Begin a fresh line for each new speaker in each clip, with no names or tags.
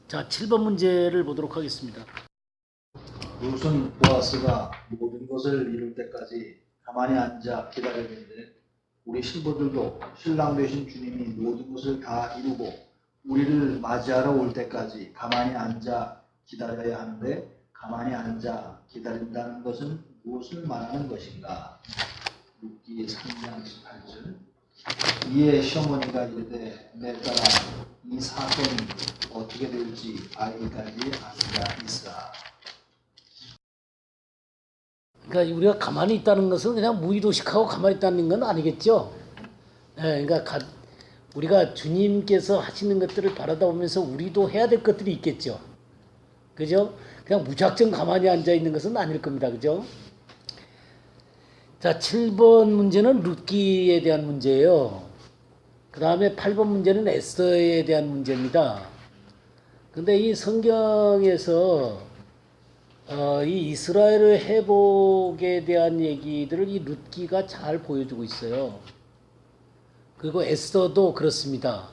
자, 7번 문제를 보도록 하겠습니다.
룻은 보아스가 모든 것을 이룰 때까지 가만히 앉아 기다렸는데 우리 신부들도 신랑 되신 주님이 모든 것을 다 이루고 우리를 맞이하러 올 때까지 가만히 앉아 기다려야 하는데 가만히 앉아 기다린다는 것은 무엇을 말하는 것인가? 룻기 3장 18절. 이에 시어머니가 이르되 내 딸아 이 사건이 어떻게 될지 알기까지 앉아 있으라.
그러니까 우리가 가만히 있다는 것은 그냥 무의도식하고 가만히 있다는 건 아니겠죠. 그러니까 우리가 주님께서 하시는 것들을 바라다 보면서 우리도 해야 될 것들이 있겠죠. 그죠? 그냥 무작정 가만히 앉아 있는 것은 아닐 겁니다. 그죠? 자, 7번 문제는 룻기에 대한 문제예요. 그 다음에 8번 문제는 에스더에 대한 문제입니다. 근데 이 성경에서 이 이스라엘의 회복에 대한 얘기들을 이 룻기가 잘 보여주고 있어요. 그리고 에스더도 그렇습니다.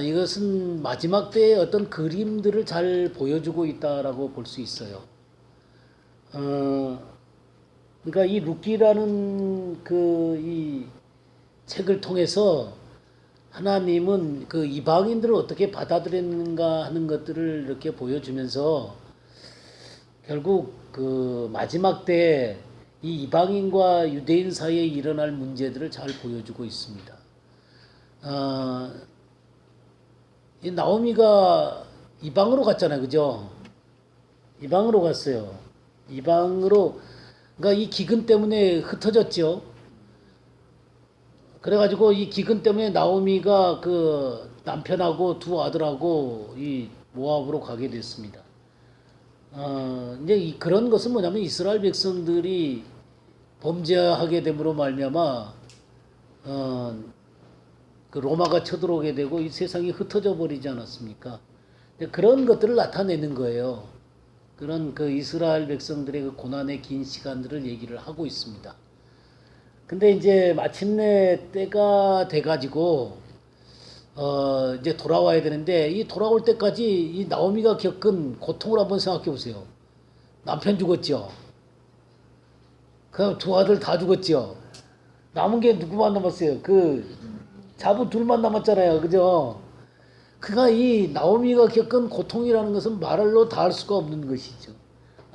이것은 마지막 때의 어떤 그림들을 잘 보여주고 있다라고 볼 수 있어요. 그러니까 이 룻기라는 이 책을 통해서 하나님은 그 이방인들을 어떻게 받아들였는가 하는 것들을 이렇게 보여주면서 결국 그 마지막 때 이 이방인과 유대인 사이에 일어날 문제들을 잘 보여주고 있습니다. 이 나오미가 이방으로 갔잖아요, 그죠? 이방으로 갔어요. 이방으로, 그러니까 이 기근 때문에 흩어졌죠. 그래가지고 이 기근 때문에 나오미가 그 남편하고 두 아들하고 이 모압으로 가게 됐습니다. 이제 그런 것은 뭐냐면 이스라엘 백성들이 범죄하게 됨으로 말미암아 그 로마가 쳐들어오게 되고 이 세상이 흩어져 버리지 않았습니까? 그런 것들을 나타내는 거예요. 그런 그 이스라엘 백성들의 그 고난의 긴 시간들을 얘기를 하고 있습니다. 근데 이제 마침내 때가 돼가지고 이제 돌아와야 되는데 이 돌아올 때까지 이 나오미가 겪은 고통을 한번 생각해 보세요. 남편 죽었죠. 그 두 아들 다 죽었죠. 남은 게 누구만 남았어요? 그 자부 둘만 남았잖아요. 그죠? 그가 이 나오미가 겪은 고통이라는 것은 말로 다 할 수가 없는 것이죠.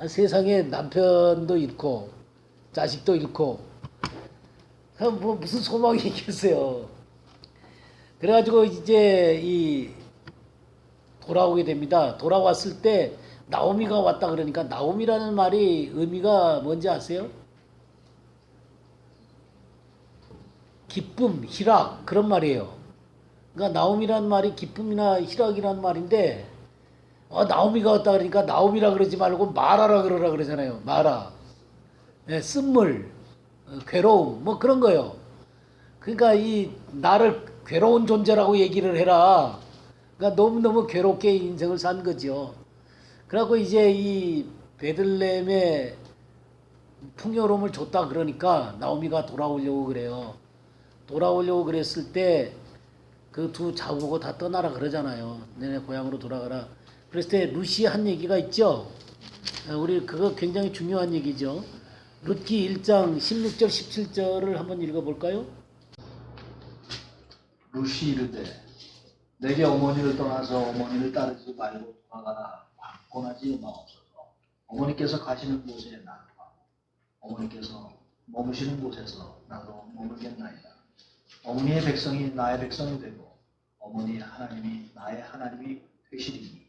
세상에 남편도 잃고 자식도 잃고 뭐 무슨 소망이 있겠어요. 그래가지고 이제 이 돌아오게 됩니다. 돌아왔을 때 나오미가 왔다 그러니까 나오미라는 말이 의미가 뭔지 아세요? 기쁨, 희락 그런 말이에요. 그러니까 나오미라는 말이 기쁨이나 희락이라는 말인데 나오미가 왔다 그러니까 나오미라 그러지 말고 마라라 그러라 그러잖아요. 마라. 네, 쓴물, 괴로움 뭐 그런 거요. 그러니까 이 나를 괴로운 존재라고 얘기를 해라. 그러니까 너무너무 괴롭게 인생을 산 거죠. 그래갖고 이제 이 베들레헴에 풍요로움을 줬다 그러니까 나오미가 돌아오려고 그래요. 돌아오려고 그랬을 때 그 두 자부고 다 떠나라 그러잖아요. 너네 고향으로 돌아가라. 그랬을 때 룻이 한 얘기가 있죠. 우리 그거 굉장히 중요한 얘기죠. 룻기 1장 16절 17절을 한번 읽어볼까요?
룻이 이르되 내게 어머니를 떠나서 어머니를 따르지 말고 돌아가라 권하지 마옵소서. 어머니께서 가시는 곳에 나도 가고 어머니께서 머무시는 곳에서 나도 머물겠나이다. 어머니의 백성이 나의 백성이 되고 어머니 하나님이 나의 하나님이 되시리니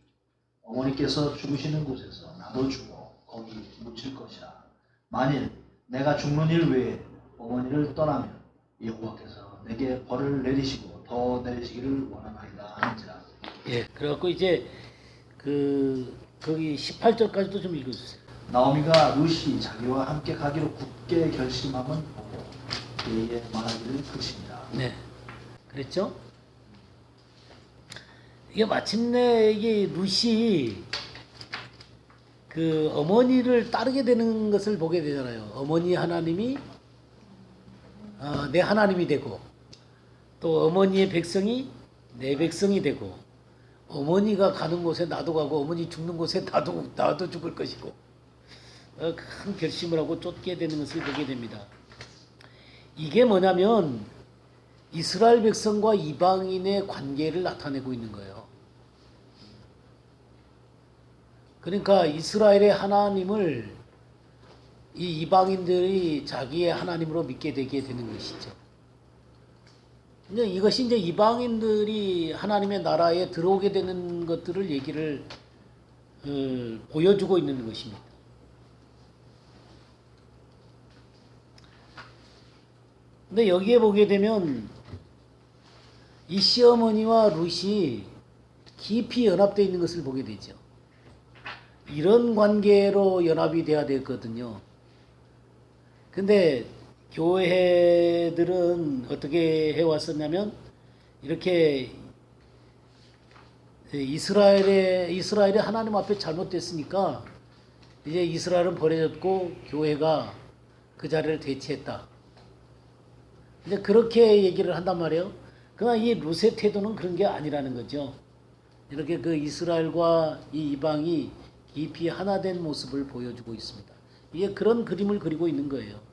어머니께서 죽으시는 곳에서 나도 죽어 거기 묻힐 것이라. 만일 내가 죽는 일 외에 어머니를 떠나면 여호와께서 내게 벌을 내리시고 더 내리시기를 원하나이다 하는지라.
예, 그래갖고 이제 거기 18절까지도 좀 읽어주세요.
나오미가 룻이 자기와 함께 가기로 굳게 결심함은 보고 그에게 말하기를 그치니라.
네, 그랬죠? 이게 마침내 이게 룻이 그 어머니를 따르게 되는 것을 보게 되잖아요. 어머니 하나님이 내 하나님이 되고 또 어머니의 백성이 내 백성이 되고 어머니가 가는 곳에 나도 가고 어머니 죽는 곳에 나도 죽을 것이고 큰 결심을 하고 쫓게 되는 것을 보게 됩니다. 이게 뭐냐면 이스라엘 백성과 이방인의 관계를 나타내고 있는 거예요. 그러니까 이스라엘의 하나님을 이 이방인들이 자기의 하나님으로 믿게 되게 되는 것이죠. 근데 이것이 이제 이방인들이 하나님의 나라에 들어오게 되는 것들을 얘기를 보여주고 있는 것입니다. 근데 여기에 보게 되면 이 시어머니와 룻이 깊이 연합되어 있는 것을 보게 되죠. 이런 관계로 연합이 돼야 되거든요. 근데 교회들은 어떻게 해왔었냐면 이렇게 이스라엘이 하나님 앞에 잘못됐으니까 이제 이스라엘은 버려졌고 교회가 그 자리를 대체했다. 이제 그렇게 얘기를 한단 말이에요. 그러나 이 룻의 태도는 그런 게 아니라는 거죠. 이렇게 그 이스라엘과 이 이방이 깊이 하나 된 모습을 보여주고 있습니다. 이게 그런 그림을 그리고 있는 거예요.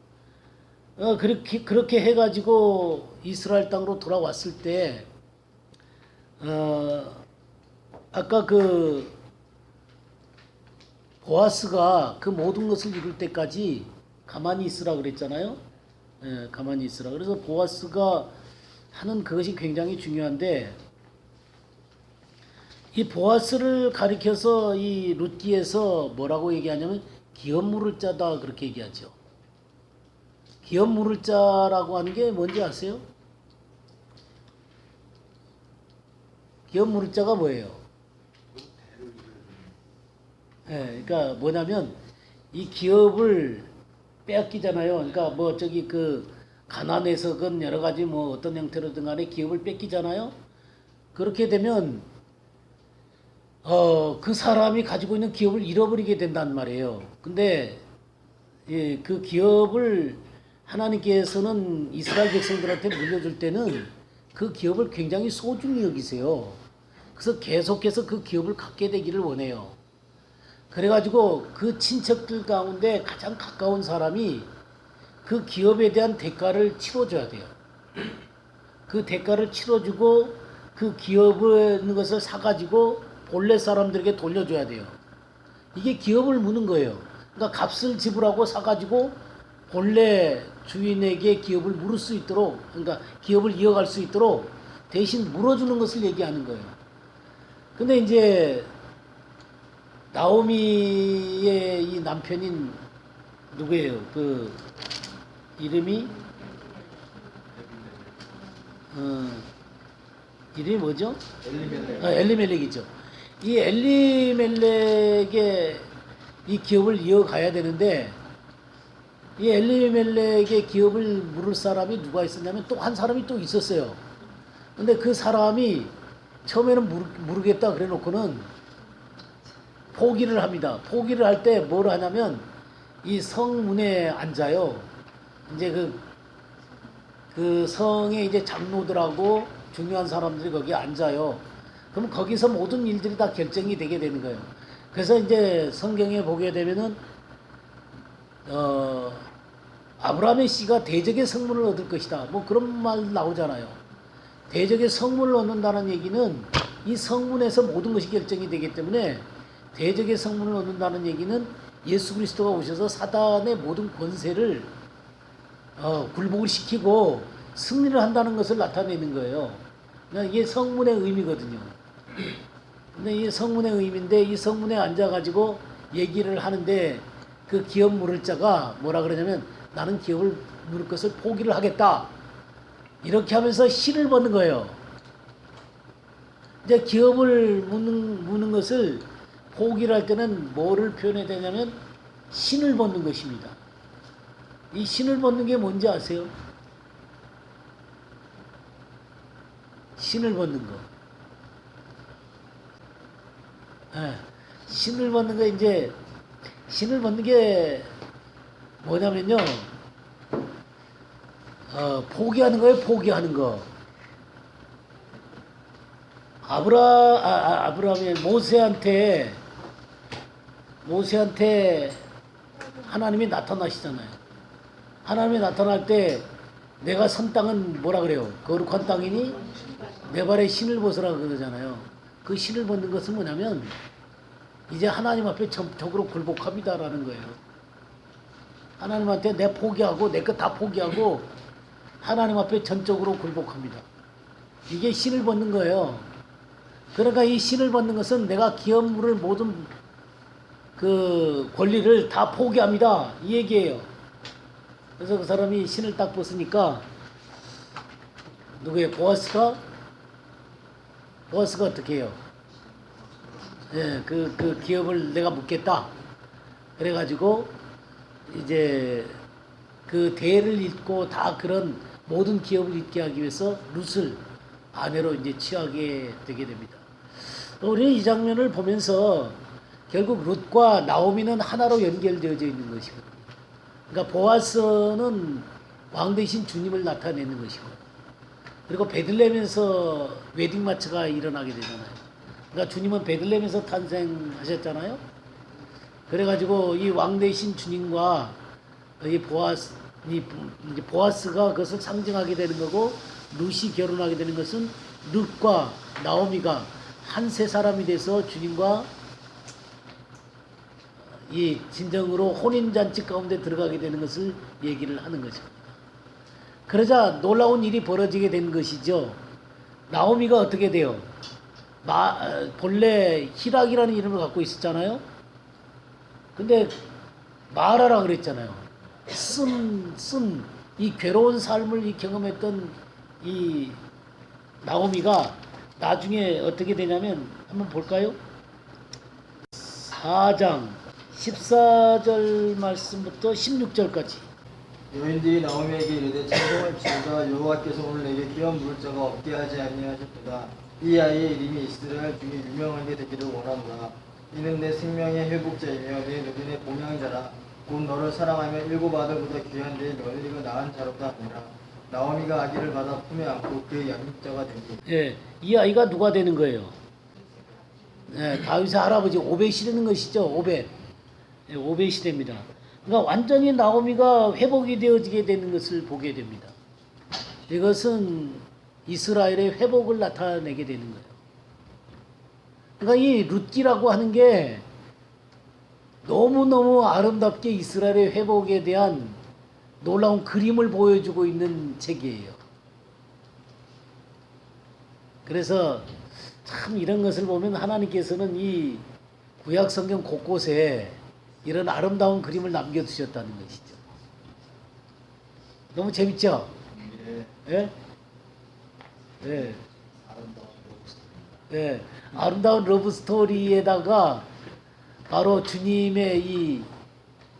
그렇게 해가지고 이스라엘 땅으로 돌아왔을 때, 아까 그 보아스가 그 모든 것을 이룰 때까지 가만히 있으라 그랬잖아요. 가만히 있으라. 그래서 보아스가 하는 그것이 굉장히 중요한데, 이 보아스를 가리켜서 이 룻기에서 뭐라고 얘기하냐면 기업 물을 자다 그렇게 얘기하죠. 기업 물을 자라고 하는 게 뭔지 아세요? 기업 물을 자가 뭐예요? 그러니까 뭐냐면 이 기업을 빼앗기잖아요. 그러니까 뭐 저기 그 가난해서건 여러 가지 뭐 어떤 형태로든 간에 기업을 뺏기잖아요. 그렇게 되면 그 사람이 가지고 있는 기업을 잃어버리게 된단 말이에요. 근데 그 기업을 하나님께서는 이스라엘 백성들한테 물려줄 때는 그 기업을 굉장히 소중히 여기세요. 그래서 계속해서 그 기업을 갖게 되기를 원해요. 그래가지고 그 친척들 가운데 가장 가까운 사람이 그 기업에 대한 대가를 치러줘야 돼요. 그 대가를 치러주고 그 기업에 있는 것을 사가지고 본래 사람들에게 돌려줘야 돼요. 이게 기업을 무는 거예요. 그러니까 값을 지불하고 사가지고 본래 주인에게 기업을 물을 수 있도록, 그러니까 기업을 이어갈 수 있도록 대신 물어주는 것을 얘기하는 거예요. 근데 이제 나오미의 이 남편인 누구예요? 그 이름이 이름이 뭐죠? 엘리멜렉이죠. 이 엘리멜렉의 이 기업을 이어가야 되는데 이 엘리멜렉의 기업을 물을 사람이 누가 있었냐면 또 한 사람이 또 있었어요. 근데 그 사람이 처음에는 모르겠다 그래 놓고는 포기를 합니다. 포기를 할 때 뭘 하냐면 이 성문에 앉아요. 이제 그 성에 이제 장로들하고 중요한 사람들이 거기 앉아요. 그럼 거기서 모든 일들이 다 결정이 되게 되는 거예요. 그래서 이제 성경에 보게 되면은 아브라함의 씨가 대적의 성문을 얻을 것이다. 뭐 그런 말 나오잖아요. 대적의 성문을 얻는다는 얘기는 이 성문에서 모든 것이 결정이 되기 때문에 대적의 성문을 얻는다는 얘기는 예수 그리스도가 오셔서 사단의 모든 권세를 굴복을 시키고 승리를 한다는 것을 나타내는 거예요. 그러니까 이게 성문의 의미거든요. 근데 이 성문의 의미인데 이 성문에 앉아가지고 얘기를 하는데 그 기업 물을 자가 뭐라 그러냐면 나는 기업을 물을 것을 포기를 하겠다. 이렇게 하면서 신을 벗는 거예요. 이제 기업을 무는 것을 포기를 할 때는 뭐를 표현해야 되냐면 신을 벗는 것입니다. 이 신을 벗는 게 뭔지 아세요? 신을 벗는 거. 신을 벗는 거 이제 신을 벗는 게 뭐냐면요. 포기하는 거예요. 포기하는 거. 아브라함이 모세한테 하나님이 나타나시잖아요. 하나님이 나타날 때 내가 선 땅은 뭐라 그래요? 거룩한 땅이니 내 발에 신을 벗으라 그러잖아요. 그 신을 벗는 것은 뭐냐면 이제 하나님 앞에 전적으로 굴복합니다라는 거예요. 하나님한테 내 포기하고 내 것 다 포기하고 하나님 앞에 전적으로 굴복합니다. 이게 신을 벗는 거예요. 그러니까 이 신을 벗는 것은 내가 기업물을 모든 그 권리를 다 포기합니다. 이 얘기예요. 그래서 그 사람이 신을 딱 벗으니까 누구예요? 보아스가 어떻게 해요? 예, 그 기업을 내가 묻겠다. 그래가지고 이제 그 대를 잇고 다 그런 모든 기업을 잇게 하기 위해서 룻을 아내로 이제 취하게 되게 됩니다. 우리는 이 장면을 보면서 결국 룻과 나오미는 하나로 연결되어져 있는 것이고, 그러니까 보아스는 왕 대신 주님을 나타내는 것이고, 그리고 베들레헴에서 웨딩 마차가 일어나게 되잖아요. 그러니까 주님은 베들레헴에서 탄생하셨잖아요. 그래가지고 이 왕 대신 주님과 이 보아스가 그것을 상징하게 되는 거고, 룻이 결혼하게 되는 것은 룻과 나오미가 한 세 사람이 돼서 주님과 이 진정으로 혼인잔치 가운데 들어가게 되는 것을 얘기를 하는 것입니다. 그러자 놀라운 일이 벌어지게 된 것이죠. 나오미가 어떻게 돼요? 본래 히락이라는 이름을 갖고 있었잖아요. 근데 마라라 그랬잖아요. 이 괴로운 삶을 경험했던 이 나오미가 나중에 어떻게 되냐면 한번 볼까요? 4장 14절 말씀부터 16절까지.
여인들이 나오미에게 이르되 찬송을 지으다 여호와께서 오늘 내게 기업 물을 자가 없게 하지 아니하셨도다. 이 아이의 이름이 이스라엘 중에 유명하게 되기를 원하노라. 이는 내 생명의 회복자이며 내 누군의 봉양자라. 곧 너를 사랑하며 일곱 아들보다 귀한 내 며느리가 낳은 자로다 하니라. 나오미가 아기를 받아 품에 안고 그의 양육자가 되니.
예, 이 아이가 누가 되는 거예요? 예, 다윗의 할아버지 오벳이 되는 것이죠. 오벳. 예, 오벳이 됩니다. 그러니까 완전히 나오미가 회복이 되어지게 되는 것을 보게 됩니다. 이것은 이스라엘의 회복을 나타내게 되는 거예요. 그러니까 이 룻기라고 하는 게 너무너무 아름답게 이스라엘의 회복에 대한 놀라운 그림을 보여주고 있는 책이에요. 그래서 참 이런 것을 보면 하나님께서는 이 구약 성경 곳곳에 이런 아름다운 그림을 남겨두셨다는 것이죠. 너무 재밌죠? 예? 예. 예. 아름다운 러브 스토리에다가 바로 주님의 이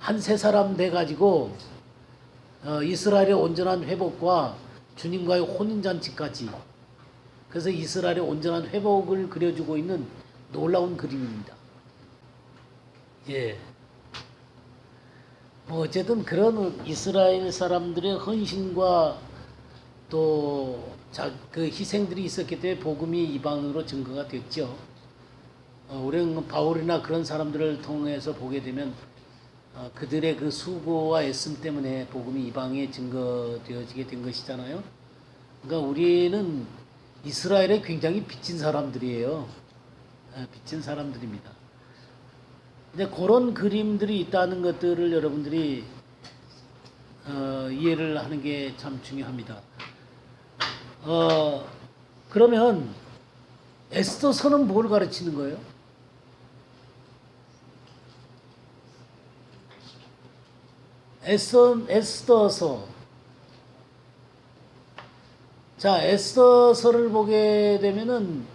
한 세 사람 돼가지고 이스라엘의 온전한 회복과 주님과의 혼인잔치까지, 그래서 이스라엘의 온전한 회복을 그려주고 있는 놀라운 그림입니다. 예. 뭐 어쨌든 그런 이스라엘 사람들의 헌신과 또 그 희생들이 있었기 때문에 복음이 이방으로 증거가 됐죠. 우리는 바울이나 그런 사람들을 통해서 보게 되면 그들의 그 수고와 애씀 때문에 복음이 이방에 증거되어지게 된 것이잖아요. 그러니까 우리는 이스라엘에 굉장히 빚진 사람들이에요. 빚진 사람들입니다. 근데 그런 그림들이 있다는 것들을 여러분들이 이해를 하는 게 참 중요합니다. 그러면 에스더서는 뭘 가르치는 거예요? 에스더서. 자, 에스더서를 보게 되면은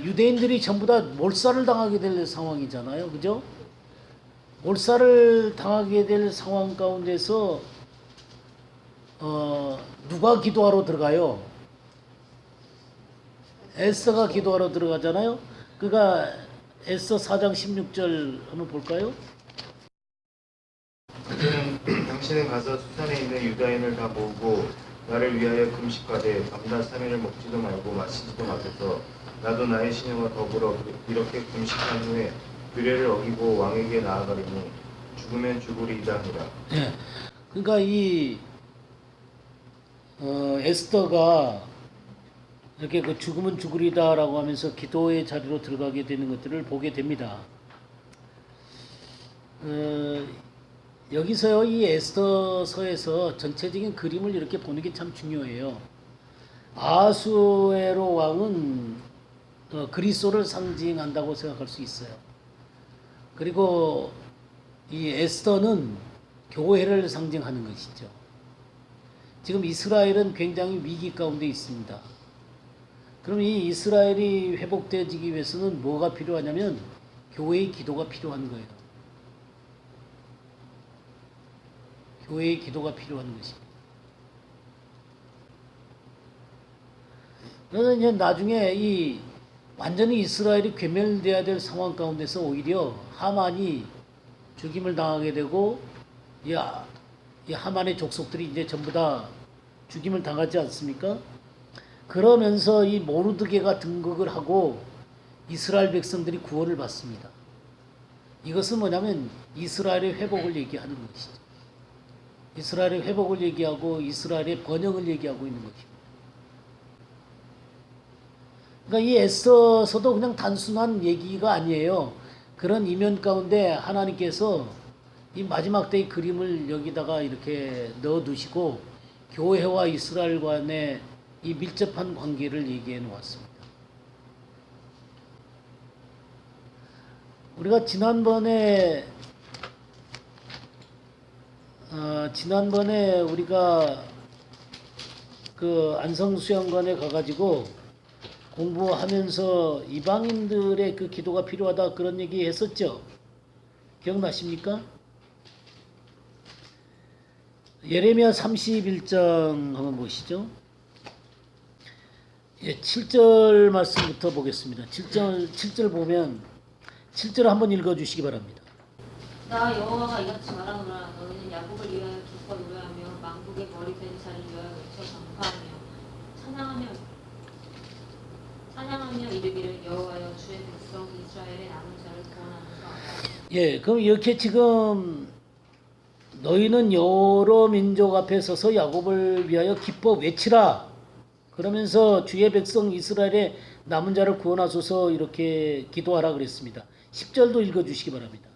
유대인들이 전부 다 몰살을 당하게 될 상황이잖아요. 그죠? 몰살을 당하게 될 상황 가운데서 누가 기도하러 들어가요? 에스더가 기도하러 들어가잖아요. 그가 에스더 4장 16절 한번 볼까요?
당신은 가서 수산에 있는 유다인을 다 모으고 나를 위하여 금식하되 밤낮 3일을 먹지도 말고 마시지도 마소서. 나도 나의 신령과 더불어 이렇게 금식한 후에 규례를 어기고 왕에게 나아가리니 죽으면 죽으리이다 하니라.
예. 그러니까 이 에스더가 이렇게 그 죽으면 죽으리다라고 하면서 기도의 자리로 들어가게 되는 것들을 보게 됩니다. 여기서요, 이 에스더서에서 전체적인 그림을 이렇게 보는 게 참 중요해요. 아수에로 왕은 그리스도를 상징한다고 생각할 수 있어요. 그리고 이 에스더는 교회를 상징하는 것이죠. 지금 이스라엘은 굉장히 위기 가운데 있습니다. 그럼 이 이스라엘이 회복되어지기 위해서는 뭐가 필요하냐면 교회의 기도가 필요한 거예요. 교회의 기도가 필요한 것입니다. 그래서 이제 나중에 이 완전히 이스라엘이 괴멸되어야 될 상황 가운데서 오히려 하만이 죽임을 당하게 되고 이 하만의 족속들이 이제 전부 다 죽임을 당하지 않습니까? 그러면서 이 모르드게가 등극을 하고 이스라엘 백성들이 구원을 받습니다. 이것은 뭐냐면 이스라엘의 회복을 얘기하는 것이죠. 이스라엘의 회복을 얘기하고 이스라엘의 번영을 얘기하고 있는 것입니다. 그러니까 이 에스더서도 그냥 단순한 얘기가 아니에요. 그런 이면 가운데 하나님께서 이 마지막 때의 그림을 여기다가 이렇게 넣어두시고 교회와 이스라엘 간의 이 밀접한 관계를 얘기해 놓았습니다. 우리가 지난번에 우리가 그 안성수양관에 가가지고 공부하면서 이방인들의 그 기도가 필요하다 그런 얘기 했었죠. 기억나십니까? 예레미야 31장 한번 보시죠. 예, 7절 말씀부터 보겠습니다. 7절 보면 7절 한번 읽어주시기 바랍니다.
나 여호와가 이같이 말하노라. 너희는 야곱을 위하여 기뻐 노래하며 만국의 머리 된 자를 위하여 외쳐 찬양하며 이르기를 여호와여 주의 백성 이스라엘의 남은 자를 구원하소서.
예, 그럼 이렇게 지금 너희는 여러 민족 앞에 서서 야곱을 위하여 기뻐 외치라. 그러면서 주의 백성 이스라엘의 남은 자를 구원하소서 이렇게 기도하라 그랬습니다. 10절도 읽어주시기 바랍니다.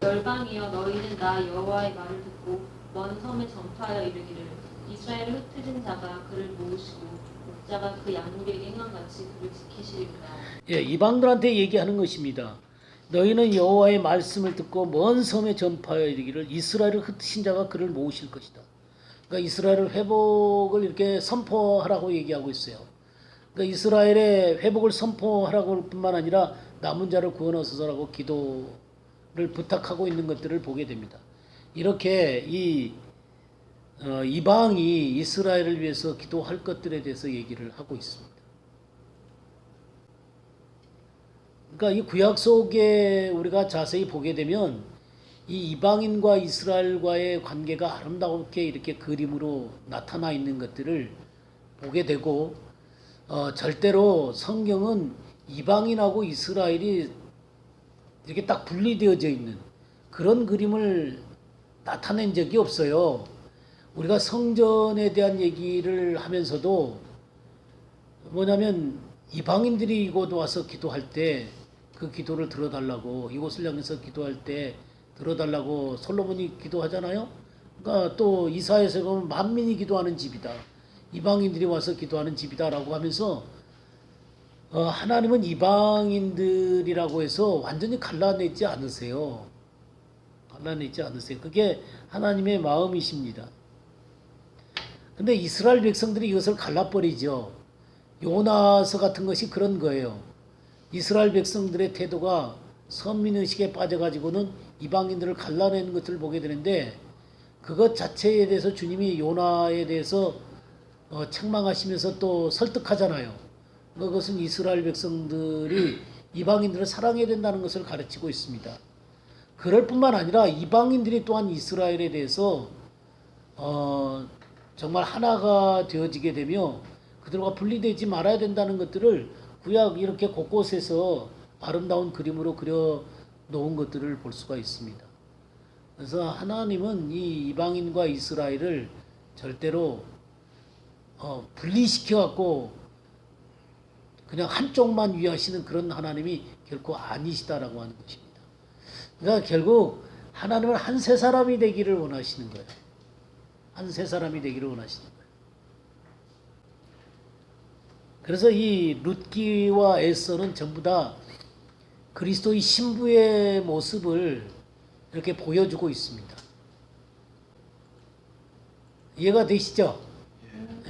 열방이여 너희는 나 여호와의 말을 듣고 먼 섬에 전파하여 이르기를 이스라엘의 흩어진 자가 그를 모으시고 목자가 그 양무리에게 행함같이 그를 지키시리로다.
예, 이방들한테 얘기하는 것입니다. 너희는 여호와의 말씀을 듣고 먼 섬에 전파하여 이르기를 이스라엘을 흩으신 자가 그를 모으실 것이다. 그러니까 이스라엘의 회복을 이렇게 선포하라고 얘기하고 있어요. 그러니까 이스라엘의 회복을 선포하라고 할 뿐만 아니라 남은 자를 구원하소서라고 기도를 부탁하고 있는 것들을 보게 됩니다. 이렇게 이방이 이스라엘을 위해서 기도할 것들에 대해서 얘기를 하고 있습니다. 그러니까 이 구약 속에 우리가 자세히 보게 되면 이 이방인과 이스라엘과의 관계가 아름답게 이렇게 그림으로 나타나 있는 것들을 보게 되고 절대로 성경은 이방인하고 이스라엘이 이렇게 딱 분리되어져 있는 그런 그림을 나타낸 적이 없어요. 우리가 성전에 대한 얘기를 하면서도 뭐냐면 이방인들이 이곳 와서 기도할 때 그 기도를 들어달라고 이곳을 향해서 기도할 때 들어달라고 솔로몬이 기도하잖아요. 그러니까 또 이사야서 보면 만민이 기도하는 집이다. 이방인들이 와서 기도하는 집이다라고 하면서 하나님은 이방인들이라고 해서 완전히 갈라내지 않으세요. 갈라내지 않으세요. 그게 하나님의 마음이십니다. 근데 이스라엘 백성들이 이것을 갈라버리죠. 요나서 같은 것이 그런 거예요. 이스라엘 백성들의 태도가 선민의식에 빠져가지고는 이방인들을 갈라내는 것을 보게 되는데 그것 자체에 대해서 주님이 요나에 대해서 책망하시면서 또 설득하잖아요. 그것은 이스라엘 백성들이 이방인들을 사랑해야 된다는 것을 가르치고 있습니다. 그럴 뿐만 아니라 이방인들이 또한 이스라엘에 대해서 정말 하나가 되어지게 되며 그들과 분리되지 말아야 된다는 것들을 구약 이렇게 곳곳에서 아름다운 그림으로 그려 놓은 것들을 볼 수가 있습니다. 그래서 하나님은 이 이방인과 이스라엘을 절대로 분리시켜 갖고 그냥 한쪽만 위하시는 그런 하나님이 결코 아니시다라고 하는 것입니다. 그러니까 결국 하나님은 한 세 사람이 되기를 원하시는 거예요. 한 세 사람이 되기를 원하시는 거예요. 그래서 이 룻기와 에서는 전부 다 그리스도의 신부의 모습을 이렇게 보여주고 있습니다. 이해가 되시죠?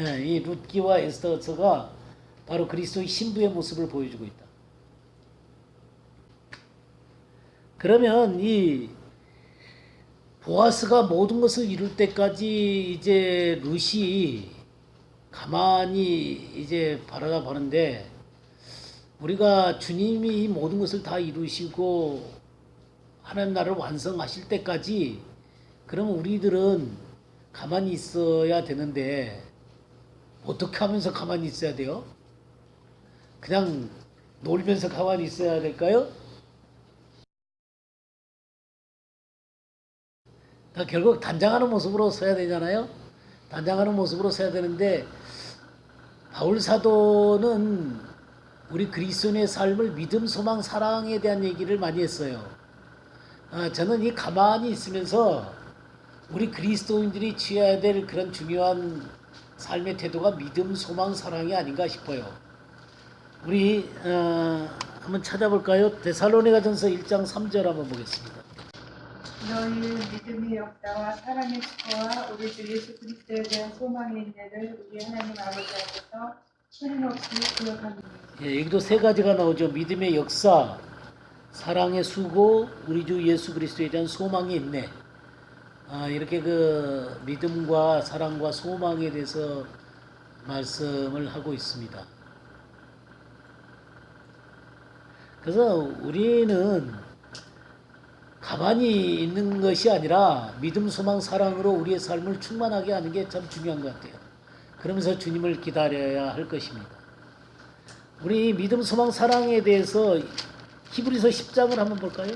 예, 이 룻기와 에스더가 바로 그리스도의 신부의 모습을 보여주고 있다. 그러면 이 보아스가 모든 것을 이룰 때까지 이제 룻이 가만히 이제 바라다 보는데 우리가 주님이 이 모든 것을 다 이루시고 하나님 나라를 완성하실 때까지 그러면 우리들은 가만히 있어야 되는데 어떻게 하면서 가만히 있어야 돼요? 그냥 놀면서 가만히 있어야 될까요? 그러니까 결국 단장하는 모습으로 서야 되잖아요. 단장하는 모습으로 서야 되는데 바울 사도는 우리 그리스도인의 삶을 믿음, 소망, 사랑에 대한 얘기를 많이 했어요. 저는 이 가만히 있으면서 우리 그리스도인들이 취해야 될 그런 중요한 삶의 태도가 믿음, 소망, 사랑이 아닌가 싶어요. 우리 한번 찾아볼까요? 데살로니가전서 1장 3절 한번 보겠습니다.
너희는 믿음의 역사와 사랑의 축복과 우리 주 예수 그리스도에 대한 소망의 인내를 우리 하나님 아버지 앞에서 끊임없이 기억합니다.
예, 여기도 세 가지가 나오죠. 믿음의 역사, 사랑의 수고, 우리 주 예수 그리스도에 대한 소망이 있네. 이렇게 그 믿음과 사랑과 소망에 대해서 말씀을 하고 있습니다. 그래서 우리는 가만히 있는 것이 아니라 믿음, 소망, 사랑으로 우리의 삶을 충만하게 하는 게 참 중요한 것 같아요. 그러면서 주님을 기다려야 할 것입니다. 우리 믿음, 소망, 사랑에 대해서 히브리서 10장을 한번 볼까요?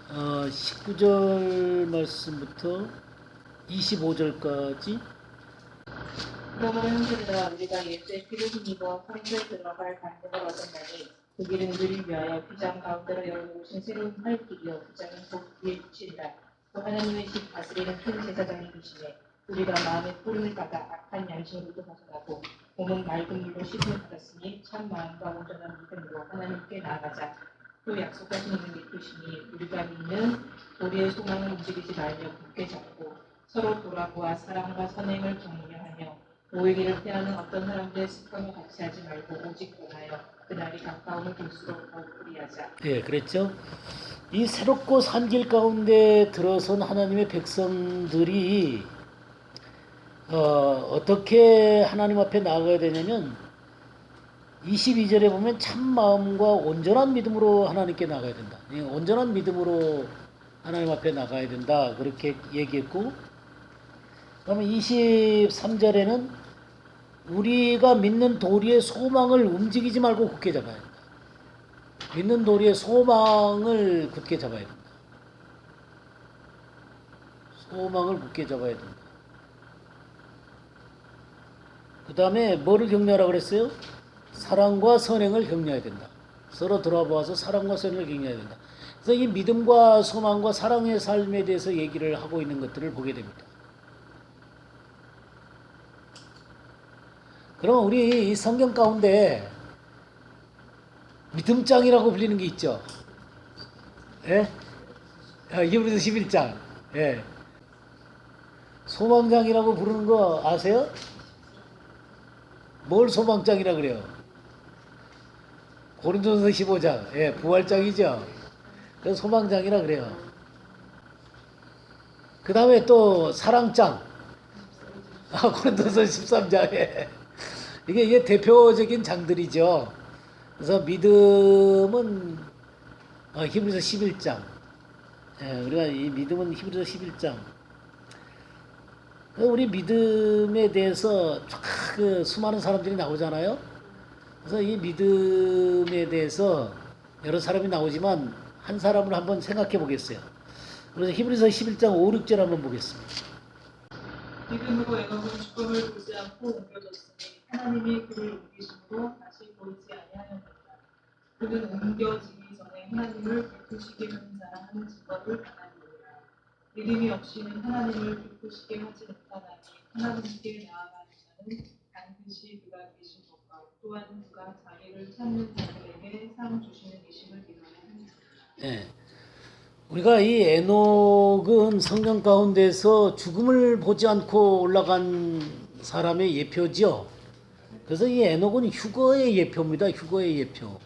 19절 말씀부터 25절까지.
그러므로 형제들아 우리가 예수의 피를 힘입어 성소에 들어갈 간증을 얻었나니 그 길은 우리를 위하여 휘장 가운데로 열어놓으신 새로운 할 길이요 휘장은 곧 위에 주시리라. 또 하나님의 집 다스리는 큰 제사장이 계시네. 우리가 마음의 뿌림을 받아 악한 양심으로도 벗어나고 몸은 맑은 물로 씻음을 받았으니 참 마음과 온전한 믿음으로 하나님께 나아가자. 또 약속하신 이를 믿으시니 우리가 믿는 우리의 소망을 움직이지 말며 굳게 잡고 서로 돌아보아 사랑과 선행을 격려하며 오해기를 피하는 어떤 사람들의 습관과 같이 하지 말고 오직 원하여 그날이 가까움을 볼수록 더욱 그리하자.
예, 그랬죠. 이 새롭고 산 길 가운데 들어선 하나님의 백성들이 어떻게 하나님 앞에 나아가야 되냐면 22절에 보면 참 마음과 온전한 믿음으로 하나님께 나가야 된다. 온전한 믿음으로 하나님 앞에 나가야 된다. 그렇게 얘기했고, 그러면 23절에는 우리가 믿는 도리의 소망을 움직이지 말고 굳게 잡아야 된다. 믿는 도리의 소망을 굳게 잡아야 된다. 소망을 굳게 잡아야 된다. 그 다음에 뭐를 격려하라고 그랬어요? 사랑과 선행을 격려해야 된다. 서로 돌아보아서 사랑과 선행을 격려해야 된다. 그래서 이 믿음과 소망과 사랑의 삶에 대해서 얘기를 하고 있는 것들을 보게 됩니다. 그럼 우리 이 성경 가운데 믿음장이라고 불리는 게 있죠. 예? 히브리서 11장. 예. 소망장이라고 부르는 거 아세요? 뭘 소망장이라 그래요? 고린도전서 15장. 예, 부활장이죠. 그래서 소망장이라 그래요. 그 다음에 또 사랑장. 고린도전서 13장. 예. 이게 대표적인 장들이죠. 그래서 믿음은 히브리서 11장. 예, 우리가 이 믿음은 히브리서 11장. 우리 믿음에 대해서 쫙 그 수많은 사람들이 나오잖아요. 그래서 이 믿음에 대해서 여러 사람이 나오지만 한 사람을 한번 생각해 보겠어요. 그래서 히브리서 11장 5, 6절 한번 보겠습니다.
믿음으로 에녹은 죽음을 보지 않고 옮겨졌으니 하나님이 그를 옮기심으로 다시 보이지 아니하였느니라. 그는 옮겨지기 전에 하나님을 기쁘시게 하는 자라 하는 증거를 받았느니라. 믿음이 없이는 하나님을 기쁘시게 하지 못하나니 하나님께 나아가는 자는 반드시 그가 계신 것과 또한 그가 자기를 찾는 자들에게 상 주시는 이심을 믿어야 합니다.
예. 우리가 이 에녹은 성경 가운데서 죽음을 보지 않고 올라간 사람의 예표죠. 그래서 이 에녹은 휴거의 예표입니다. 휴거의 예표.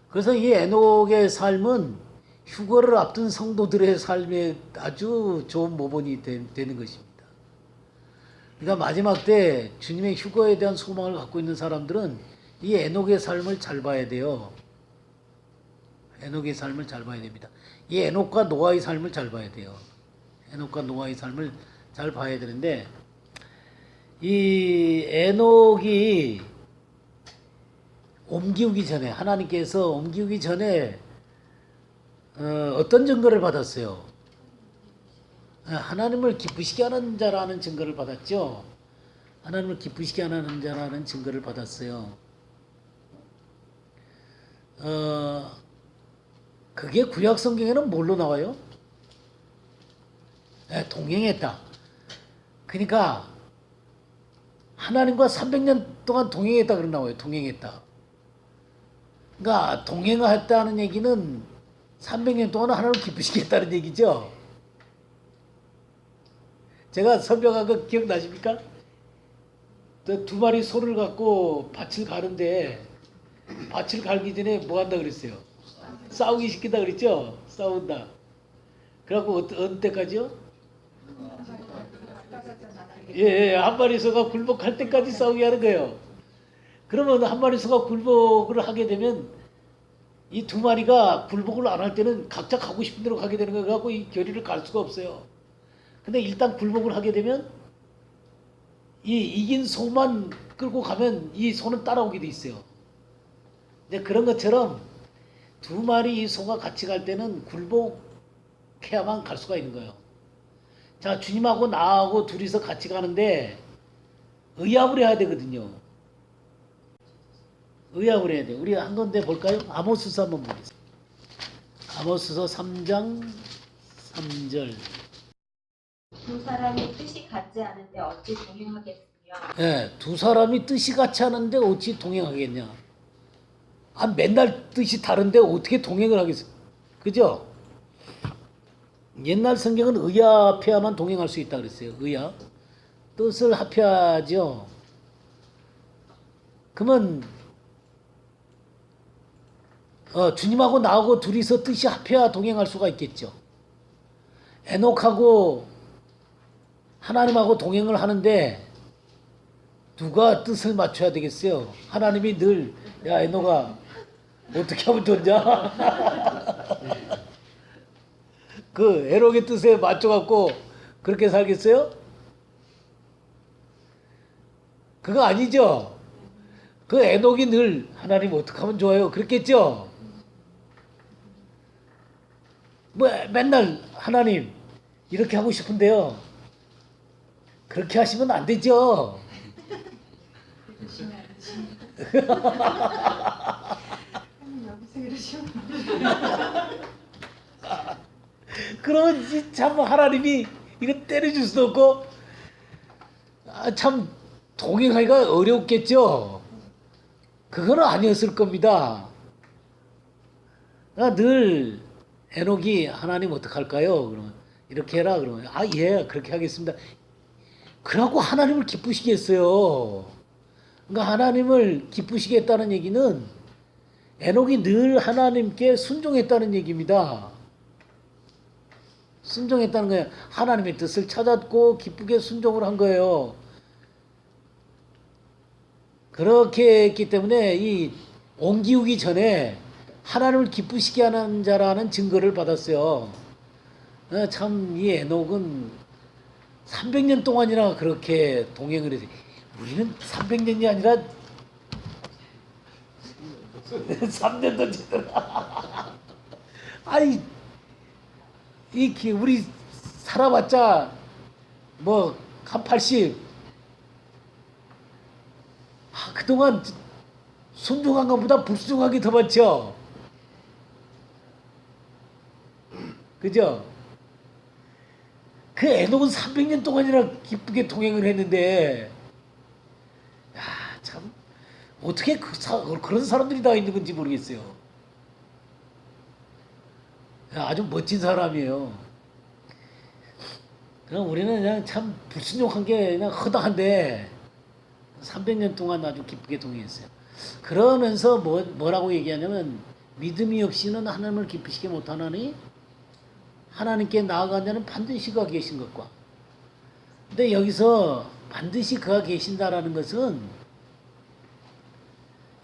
그래서 이 에녹의 삶은 휴거를 앞둔 성도들의 삶에 아주 좋은 모본이 되는 것입니다. 그러니까 마지막 때 주님의 휴거에 대한 소망을 갖고 있는 사람들은 이 에녹의 삶을 잘 봐야 돼요. 에녹의 삶을 잘 봐야 됩니다. 이 에녹과 노아의 삶을 잘 봐야 돼요. 에녹과 노아의 삶을 잘 봐야 되는데 이 에녹이 옮기기 전에 하나님께서 옮기기 전에 어떤 증거를 받았어요? 하나님을 기쁘시게 하는 자라는 증거를 받았죠. 하나님을 기쁘시게 하는 자라는 증거를 받았어요. 그게 구약 성경에는 뭘로 나와요? 동행했다. 그러니까 하나님과 300년 동안 동행했다 그런 나와요. 동행했다. 그러니까 동행했다는 얘기는 300년 동안 하나님을 기쁘시게 했다는 얘기죠. 제가 설명한 거 기억나십니까? 두 마리 소를 갖고 밭을 가는데 밭을 갈기 전에 뭐 한다 그랬어요? 싸우기 시킨다 그랬죠? 싸운다. 그래갖고 어느 때까지요? 예, 한 마리 소가 굴복할 때까지 싸우게 하는 거예요. 그러면 한 마리 소가 굴복을 하게 되면 이 두 마리가 굴복을 안 할 때는 각자 가고 싶은 대로 가게 되는 거 갖고 이 결의를 갈 수가 없어요. 근데 일단 굴복을 하게 되면 이 이긴 소만 끌고 가면 이 소는 따라오게 돼 있어요. 이제 그런 것처럼 두 마리 이 소가 같이 갈 때는 굴복해야만 갈 수가 있는 거예요. 자, 주님하고 나하고 둘이서 같이 가는데 의합을 해야 되거든요. 의합을 해야 돼요. 우리 한 건데 볼까요? 아모스서 한번 보겠습니다. 아모스서 3장 3절.
두 사람이 뜻이 같지 않은데 어찌 동행하겠으며
예, 두 사람이 뜻이 같지 않은데 어찌 동행하겠냐. 맨날 뜻이 다른데 어떻게 동행을 하겠어요? 그죠? 옛날 성경은 의합해야만 동행할 수 있다 그랬어요. 의합. 뜻을 합해야죠. 그러면 주님하고 나하고 둘이서 뜻이 합해야 동행할 수가 있겠죠. 에녹하고 하나님하고 동행을 하는데 누가 뜻을 맞춰야 되겠어요? 하나님이 늘 야 에녹아 어떻게 하면 좋냐? 그 에녹의 뜻에 맞춰갖고 그렇게 살겠어요? 그거 아니죠? 그 에녹이 늘 하나님 어떻게 하면 좋아요? 그랬겠죠? 뭐 맨날 하나님 이렇게 하고 싶은데요. 그렇게 하시면 안 되죠. 그러면 참 하나님이 이거 때려줄 수도 없고 참 동행하기가 어렵겠죠. 그건 아니었을 겁니다. 늘 에녹이 하나님 어떡할까요? 그러면 이렇게 해라 그러면 예 그렇게 하겠습니다. 그러고 하나님을 기쁘시게 했어요. 그러니까 하나님을 기쁘시게 했다는 얘기는 에녹이 늘 하나님께 순종했다는 얘기입니다. 순종했다는 거예요. 하나님의 뜻을 찾았고 기쁘게 순종을 한 거예요. 그렇게 했기 때문에 이 옮기우기 전에 하나님을 기쁘시게 하는 자라는 증거를 받았어요. 참 이 에녹은 300년 동안이나 그렇게 동행을 해서 우리는 300년이 아니라 3년도 지더라. 아이 우리 살아봤자 뭐 한 80. 그동안 순종한 것보다 불순종한 게 더 많죠. 그죠? 그 에녹은 300년 동안이나 기쁘게 동행을 했는데, 야, 참, 어떻게 그런 사람들이 다 있는 건지 모르겠어요. 야, 아주 멋진 사람이에요. 그럼 우리는 그냥 참 불순종한 게 그냥 허다한데, 300년 동안 아주 기쁘게 동행했어요. 그러면서 뭐라고 얘기하냐면, 믿음이 없이는 하나님을 기쁘시게 못하나니, 하나님께 나아간 자는 반드시 그가 계신 것과. 근데 여기서 반드시 그가 계신다라는 것은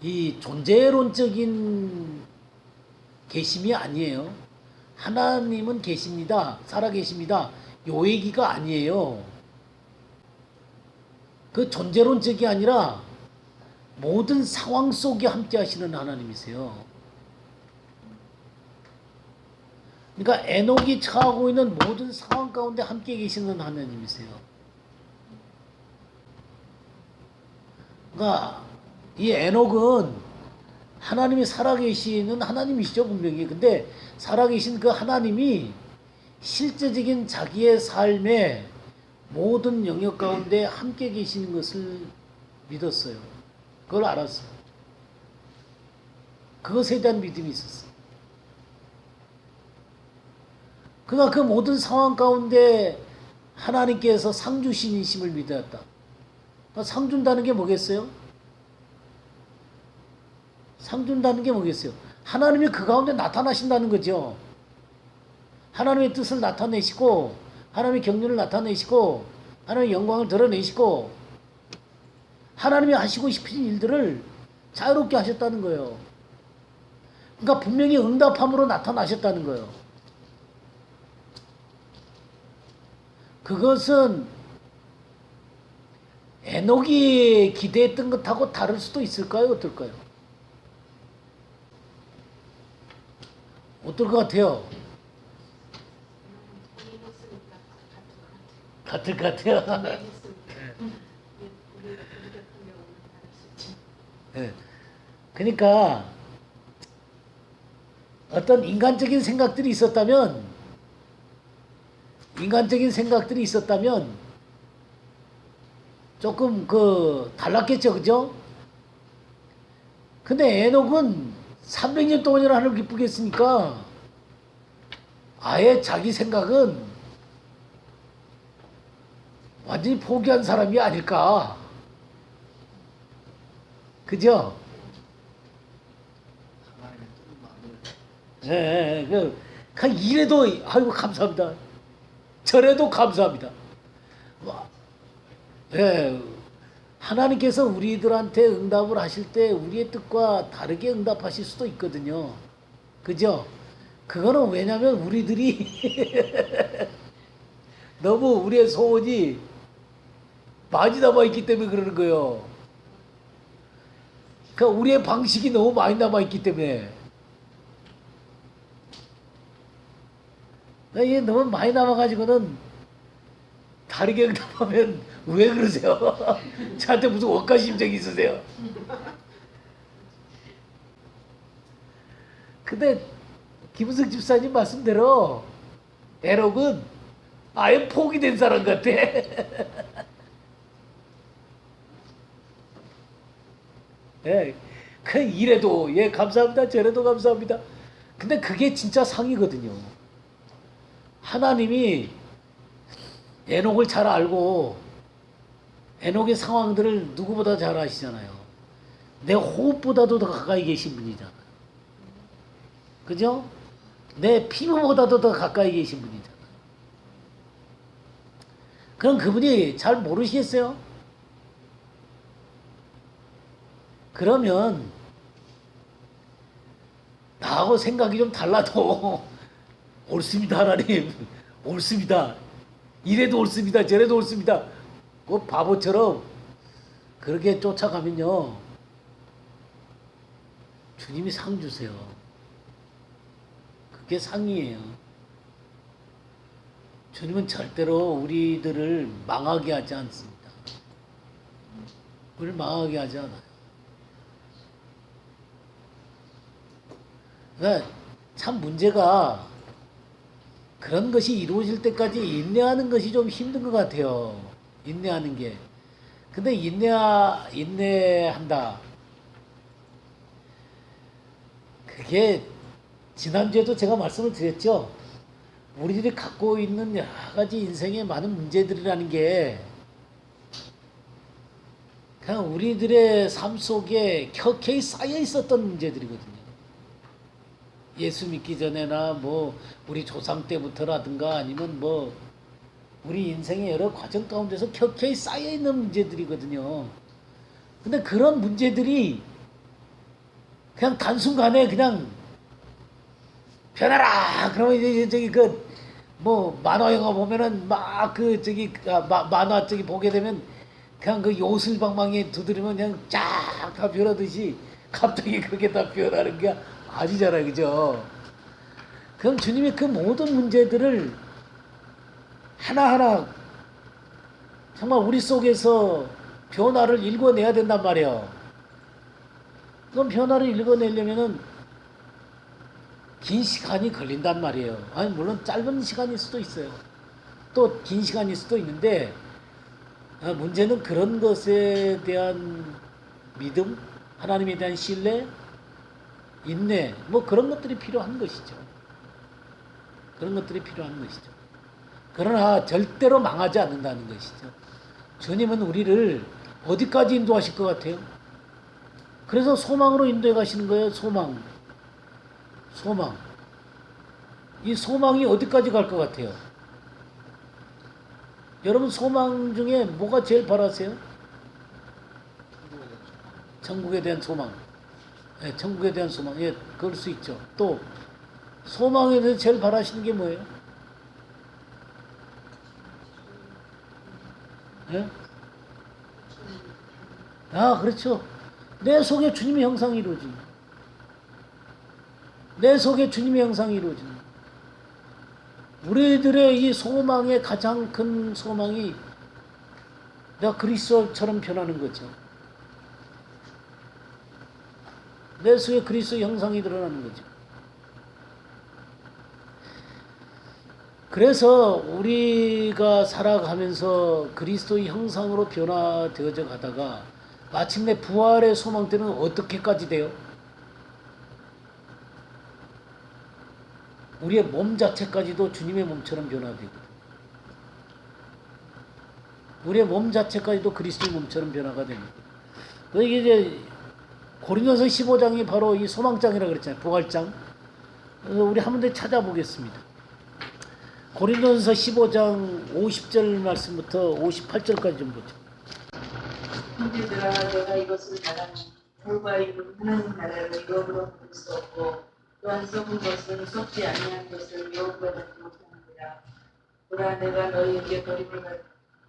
이 존재론적인 계심이 아니에요. 하나님은 계십니다. 살아 계십니다. 요 얘기가 아니에요. 그 존재론적이 아니라 모든 상황 속에 함께 하시는 하나님이세요. 그러니까 에녹이 처하고 있는 모든 상황 가운데 함께 계시는 하나님이세요. 그러니까 이 에녹은 하나님이 살아계시는 하나님이시죠, 분명히. 근데 살아계신 그 하나님이 실제적인 자기의 삶의 모든 영역 가운데 함께 계시는 것을 믿었어요. 그걸 알았어요. 그것에 대한 믿음이 있었어요. 그가 그 모든 상황 가운데 하나님께서 상 주신이심을 믿었다. 상 준다는 게 뭐겠어요? 상 준다는 게 뭐겠어요? 하나님이 그 가운데 나타나신다는 거죠. 하나님의 뜻을 나타내시고, 하나님의 경륜을 나타내시고, 하나님의 영광을 드러내시고, 하나님이 하시고 싶으신 일들을 자유롭게 하셨다는 거예요. 그러니까 분명히 응답함으로 나타나셨다는 거예요. 그것은 에녹이 기대했던 것하고 다를 수도 있을까요? 어떨까요? 어떨 것 같아요? 같을 것 같아요. 네. 그러니까 어떤 인간적인 생각들이 있었다면 조금 달랐겠죠, 그죠? 근데 에녹은 300년 동안이나 하나님을 기쁘게 했으니까 아예 자기 생각은 완전히 포기한 사람이 아닐까. 그죠? 예, 이래도 아이고 감사합니다. 저래도 감사합니다. 예, 하나님께서 우리들한테 응답을 하실 때 우리의 뜻과 다르게 응답하실 수도 있거든요. 그죠? 그거는 왜냐면 우리들이 너무 우리의 소원이 많이 남아있기 때문에 그러는 거예요. 그러니까 우리의 방식이 너무 많이 남아있기 때문에. 이게 너무 많이 남아가지고는 다르게 응답하면 왜 그러세요? 저한테 무슨 원가심정이 있으세요? 근데 김은석 집사님 말씀대로 에녹은 아예 포기된 사람 같아. 예, 이래도 예 감사합니다, 저래도 감사합니다. 근데 그게 진짜 상이거든요. 하나님이 에녹을 잘 알고 에녹의 상황들을 누구보다 잘 아시잖아요. 내 호흡보다도 더 가까이 계신 분이잖아요. 그죠? 내 피부보다도 더 가까이 계신 분이잖아요. 그럼 그분이 잘 모르시겠어요? 그러면 나하고 생각이 좀 달라도 옳습니다, 하나님. 옳습니다. 이래도 옳습니다. 저래도 옳습니다. 그 바보처럼 그렇게 쫓아가면요. 주님이 상 주세요. 그게 상이에요. 주님은 절대로 우리들을 망하게 하지 않습니다. 우리를 망하게 하지 않아요. 그러니까 참 문제가 그런 것이 이루어질 때까지 인내하는 것이 좀 힘든 것 같아요. 인내하는 게. 근데 인내한다. 그게 지난주에도 제가 말씀을 드렸죠. 우리들이 갖고 있는 여러 가지 인생의 많은 문제들이라는 게 그냥 우리들의 삶 속에 켜켜이 쌓여 있었던 문제들이거든요. 예수 믿기 전에나 뭐 우리 조상 때부터라든가 아니면 뭐 우리 인생의 여러 과정 가운데서 켜켜이 쌓여 있는 문제들이거든요. 근데 그런 문제들이 그냥 단순간에 그냥 변해라 그러면 이제 저기 그 뭐 만화 영화 보면은 막 그 저기 만화 저기 보게 되면 그냥 그 요술방망이에 두드리면 그냥 쫙 다 변하듯이 갑자기 그렇게 다 변하는 게 아니잖아요, 그죠? 그럼 주님이 그 모든 문제들을 하나하나 정말 우리 속에서 변화를 읽어내야 된단 말이에요. 그럼 변화를 읽어내려면은 긴 시간이 걸린단 말이에요. 아니 물론 짧은 시간일 수도 있어요. 또 긴 시간일 수도 있는데 문제는 그런 것에 대한 믿음, 하나님에 대한 신뢰, 인내, 뭐 그런 것들이 필요한 것이죠. 그런 것들이 필요한 것이죠. 그러나 절대로 망하지 않는다는 것이죠. 주님은 우리를 어디까지 인도하실 것 같아요? 그래서 소망으로 인도해 가시는 거예요. 소망. 이 소망이 어디까지 갈 것 같아요? 여러분 소망 중에 뭐가 제일 바라세요? 천국에 대한 소망. 예, 천국에 대한 소망. 예, 그럴 수 있죠. 또 소망에 대해서 제일 바라시는 게 뭐예요? 예? 아, 그렇죠. 내 속에 주님의 형상이 이루어지는. 내 속에 주님의 형상이 이루어지는. 우리들의 이 소망의 가장 큰 소망이 내가 그리스도처럼 변하는 거죠. 내 속에 그리스도의 형상이 드러나는 거죠. 그래서 우리가 살아가면서 그리스도의 형상으로 변화되어져 가다가 마침내 부활의 소망 때는 어떻게까지 돼요? 우리의 몸 자체까지도 주님의 몸처럼 변화되거든. 우리의 몸 자체까지도 그리스도의 몸처럼 변화가 됩니다. 이게 이제 고린도서 15장이 바로 이 소망장이라고 그랬잖아요. 부활장. 그래서 우리 한 번 더 찾아보겠습니다. 고린도서 15장 50절 말씀부터 58절까지 좀 보죠.
형제들아 내가 이것을 말하니 돌과 이은 하나님 나라를 유혹으로 부를 수 없고 또한 썩은 것은 썩지 아니한 것을 유혹으로 받지 못하느니라. 보라 내가 너희에게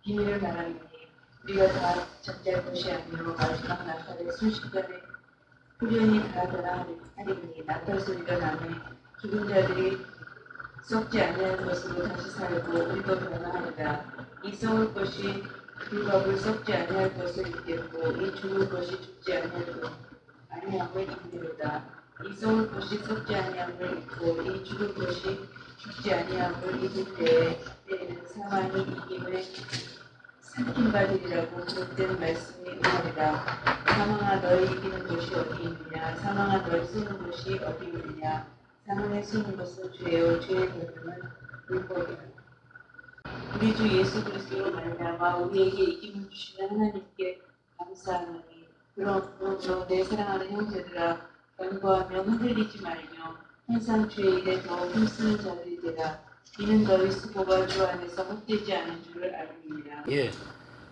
비밀을 말하노니 우리가 다 잠잘 것이 아니요 마지막 나팔의 순식간에 후련히 다 변화하리니 나팔 소리가 나매 죽은 자들이 썩지 아니한 것으로 다시 살고 우리도 변화하리라. 이 썩을 것이 불과 썩지 아니할 것을 입겠고 이 죽을 것이 죽지 아니함을 입으리로다. 이 썩을 것이 썩지 아니함을 입고 이 죽을 것이 죽지 아니함을 입을 때에 때에는 사망이 이김을 삼킨받으리라고 기록된 말씀이 응하리라. 사망아 너희 이기는 것이 어디 있느냐? 사망아 너희 쓰는 것이 어디 있느냐? 사망에 쓰는 것은 죄요 죄의 결론은 불법이라. 우리 주 예수 그리스도로 말미암아 우리에게 이김을 주시는 하나님께 감사하노니 그러므로 내 사랑하는 형제들아 간구하며 흔들리지 말며 항상 주의 일에 더 힘쓰는 자들이 되라. 이는 너희 수고가 주 안에서 헛되지 않은 줄을 알미니라.
예.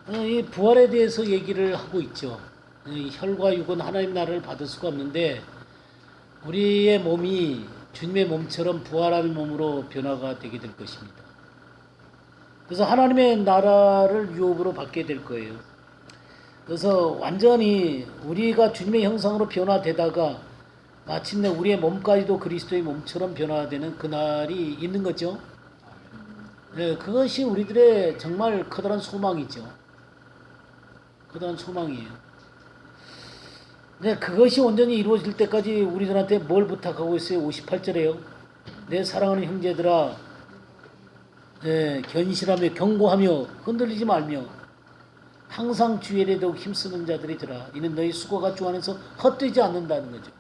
이 부활에 대해서 얘기를 하고 있죠. 혈과 육은 하나님 나라를 받을 수가 없는데 우리의 몸이 주님의 몸처럼 부활하는 몸으로 변화가 되게 될 것입니다. 그래서 하나님의 나라를 유업으로 받게 될 거예요. 그래서 완전히 우리가 주님의 형상으로 변화되다가 마침내 우리의 몸까지도 그리스도의 몸처럼 변화되는 그날이 있는 거죠. 네, 그것이 우리들의 정말 커다란 소망이죠. 커다란 소망이에요. 네, 그것이 완전히 이루어질 때까지 우리들한테 뭘 부탁하고 있어요? 58절에요. 내 사랑하는 형제들아, 네, 견실하며 경고하며 흔들리지 말며 항상 주의 일에 더욱 힘쓰는 자들이더라. 이는 너희 수고가 주 안에서 헛되지 않는다는 거죠.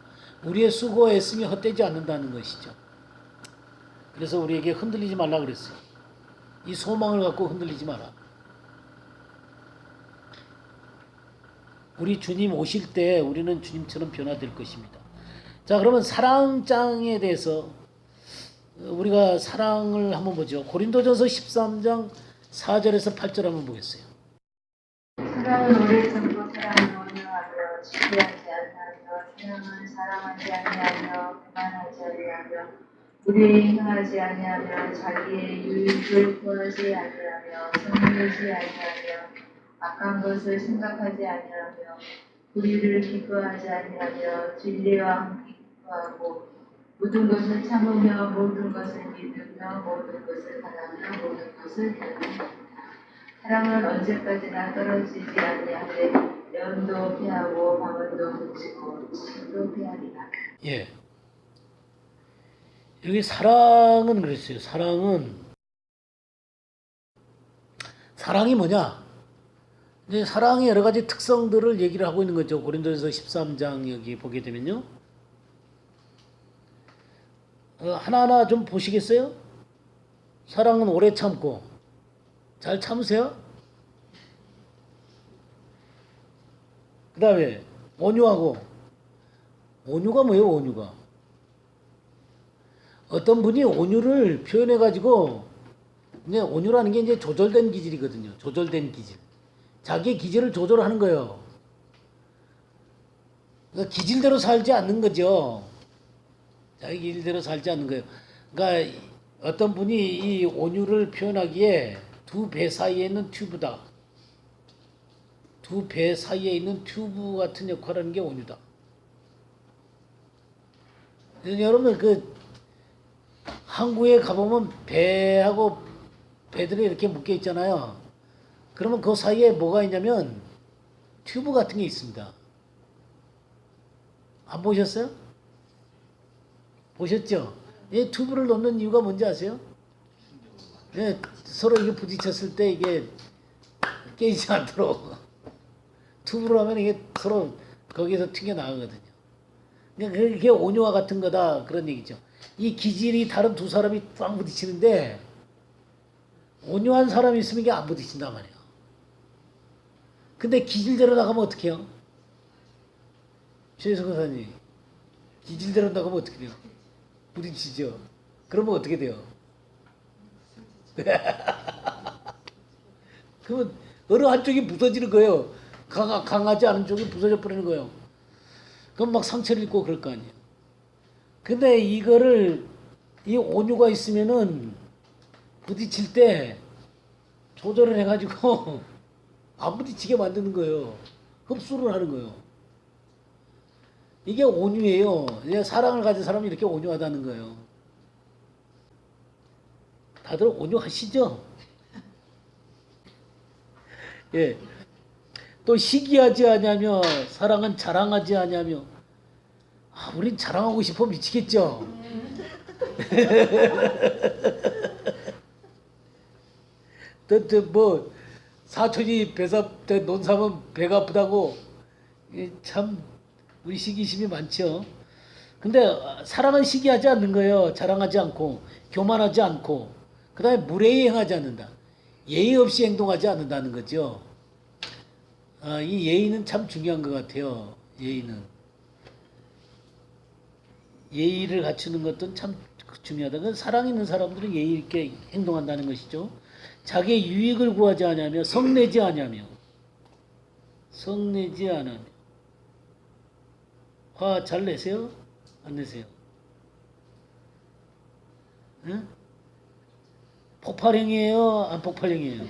우리의 수고 애씀이 헛되지 않는다는 것이죠. 그래서 우리에게 흔들리지 말라 그랬어요. 이 소망을 갖고 흔들리지 마라. 우리 주님 오실 때 우리는 주님처럼 변화될 것입니다. 자, 그러면 사랑장에 대해서 우리가 사랑을 한번 보죠. 고린도전서 13장 4절에서 8절 한번 보겠어요.
사랑은 오래 참고 사랑은 온유하며 지체하지 아니하며 사랑은 사랑하지 아니하며 교만하지 아니하며 불의에 행하지 아니하며 자기의 유익을 구하지 아니하며 성내지 아니하며 악한 것을 생각하지 아니하며 불의를 기뻐하지 아니하며 진리와 함께 기뻐하고 모든 것을 참으며 모든 것을 믿으며 모든 것을 바라며 모든 것을 견디느니라. 사랑은 언제까지나 떨어지지 아니하되 연도 피하고 방언도 붙이고 침도 피하리라.
예. 여기 사랑은 그랬어요. 사랑이 뭐냐? 이제 사랑의 여러 가지 특성들을 얘기를 하고 있는 거죠. 고린도전서 13장 여기 보게 되면요. 하나하나 좀 보시겠어요? 사랑은 오래 참고 잘 참으세요? 그 다음에 온유하고 온유가 뭐예요? 온유가 어떤 분이 온유를 표현해 가지고 이제 온유라는 게 이제 조절된 기질이거든요. 조절된 기질. 자기의 기질을 조절하는 거예요. 그러니까 기질대로 살지 않는 거죠. 자기 기질대로 살지 않는 거예요. 그러니까 어떤 분이 이 온유를 표현하기에 두 배 사이에 있는 튜브다. 두 배 사이에 있는 튜브 같은 역할을 하는 게 온유다. 여러분 그 항구에 가보면 배하고 배들이 이렇게 묶여 있잖아요. 그러면 그 사이에 뭐가 있냐면 튜브 같은 게 있습니다. 안 보셨어요? 보셨죠? 이 튜브를 넣는 이유가 뭔지 아세요? 네, 서로 이게 부딪혔을 때 이게 깨지지 않도록 튜브로 하면 이게 서로 거기에서 튕겨 나가거든요. 그러니까 그게 온유와 같은 거다 그런 얘기죠. 이 기질이 다른 두 사람이 딱 부딪히는데 온유한 사람이 있으면 이게 안 부딪힌단 말이에요. 근데 기질대로 나가면 어떻게 해요? 최혜석 선생님, 기질대로 나가면 어떻게 돼요? 부딪히죠. 그러면 어떻게 돼요? 그러면 어느 한쪽이 부서지는 거예요. 강하지 않은 쪽이 부서져 버리는 거예요. 그럼 막 상처를 입고 그럴 거 아니에요. 근데 이거를 이 온유가 있으면은 부딪힐 때 조절을 해가지고 안 부딪히게 만드는 거예요. 흡수를 하는 거예요. 이게 온유예요. 사랑을 가진 사람이 이렇게 온유하다는 거예요. 다들 온유하시죠? 예. 또 시기하지 않냐며 사랑은 자랑하지 않냐며. 우린 자랑하고 싶어 미치겠죠. 뭐 사촌이 논 사면 배가 아프다고 참 우리 시기심이 많죠. 근데 사랑은 시기하지 않는 거예요. 자랑하지 않고 교만하지 않고 그 다음에 무례히 행하지 않는다. 예의 없이 행동하지 않는다는 거죠. 이 예의는 참 중요한 것 같아요. 예의를 갖추는 것도 참 중요하다. 그 사랑 있는 사람들은 예의 있게 행동한다는 것이죠. 자기의 유익을 구하지 않으며 성내지 않으며 화 잘 내세요? 안 내세요? 응? 폭발형이에요? 안 폭발형이에요?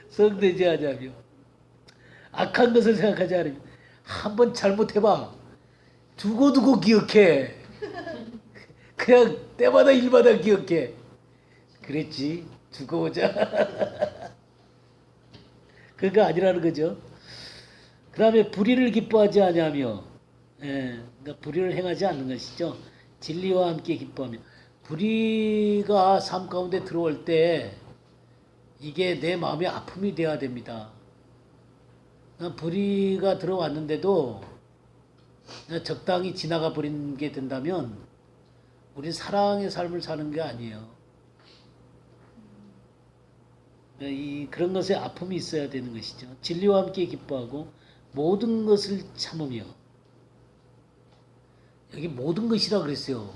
성대제하자며 악한 것을 생각하지 않으면 한번 잘못해봐. 두고두고 기억해. 그냥 때마다 일마다 기억해. 그랬지. 두고 보자. 그거 아니라는 거죠. 그 다음에 불의를 기뻐하지 아니하며, 그러니까 불의를 행하지 않는 것이죠. 진리와 함께 기뻐하며. 불의가 삶 가운데 들어올 때 이게 내 마음의 아픔이 돼야 됩니다. 불의가 들어왔는데도 적당히 지나가 버리는 게 된다면 우리 사랑의 삶을 사는 게 아니에요. 그런 것에 아픔이 있어야 되는 것이죠. 진리와 함께 기뻐하고 모든 것을 참으며. 여기 모든 것이라 그랬어요.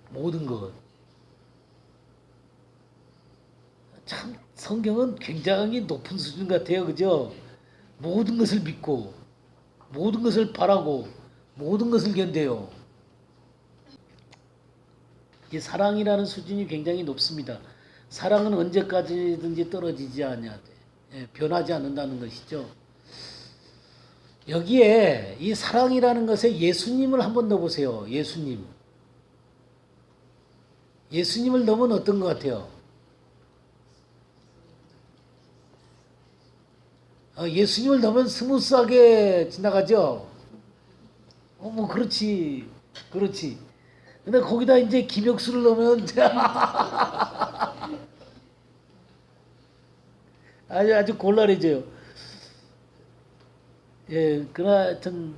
모든 것. 참 성경은 굉장히 높은 수준 같아요. 그죠? 모든 것을 믿고 모든 것을 바라고 모든 것을 견뎌요. 이 사랑이라는 수준이 굉장히 높습니다. 사랑은 언제까지든지 떨어지지 않냐, 변하지 않는다는 것이죠. 여기에 이 사랑이라는 것에 예수님을 한번 넣어보세요. 예수님. 예수님을 넣으면 어떤 것 같아요? 예수님을 넣으면 스무스하게 지나가죠? 뭐, 그렇지. 그렇지. 근데 거기다 이제 김혁수를 넣으면 아주 곤란해져요. 예, 그러나 하여튼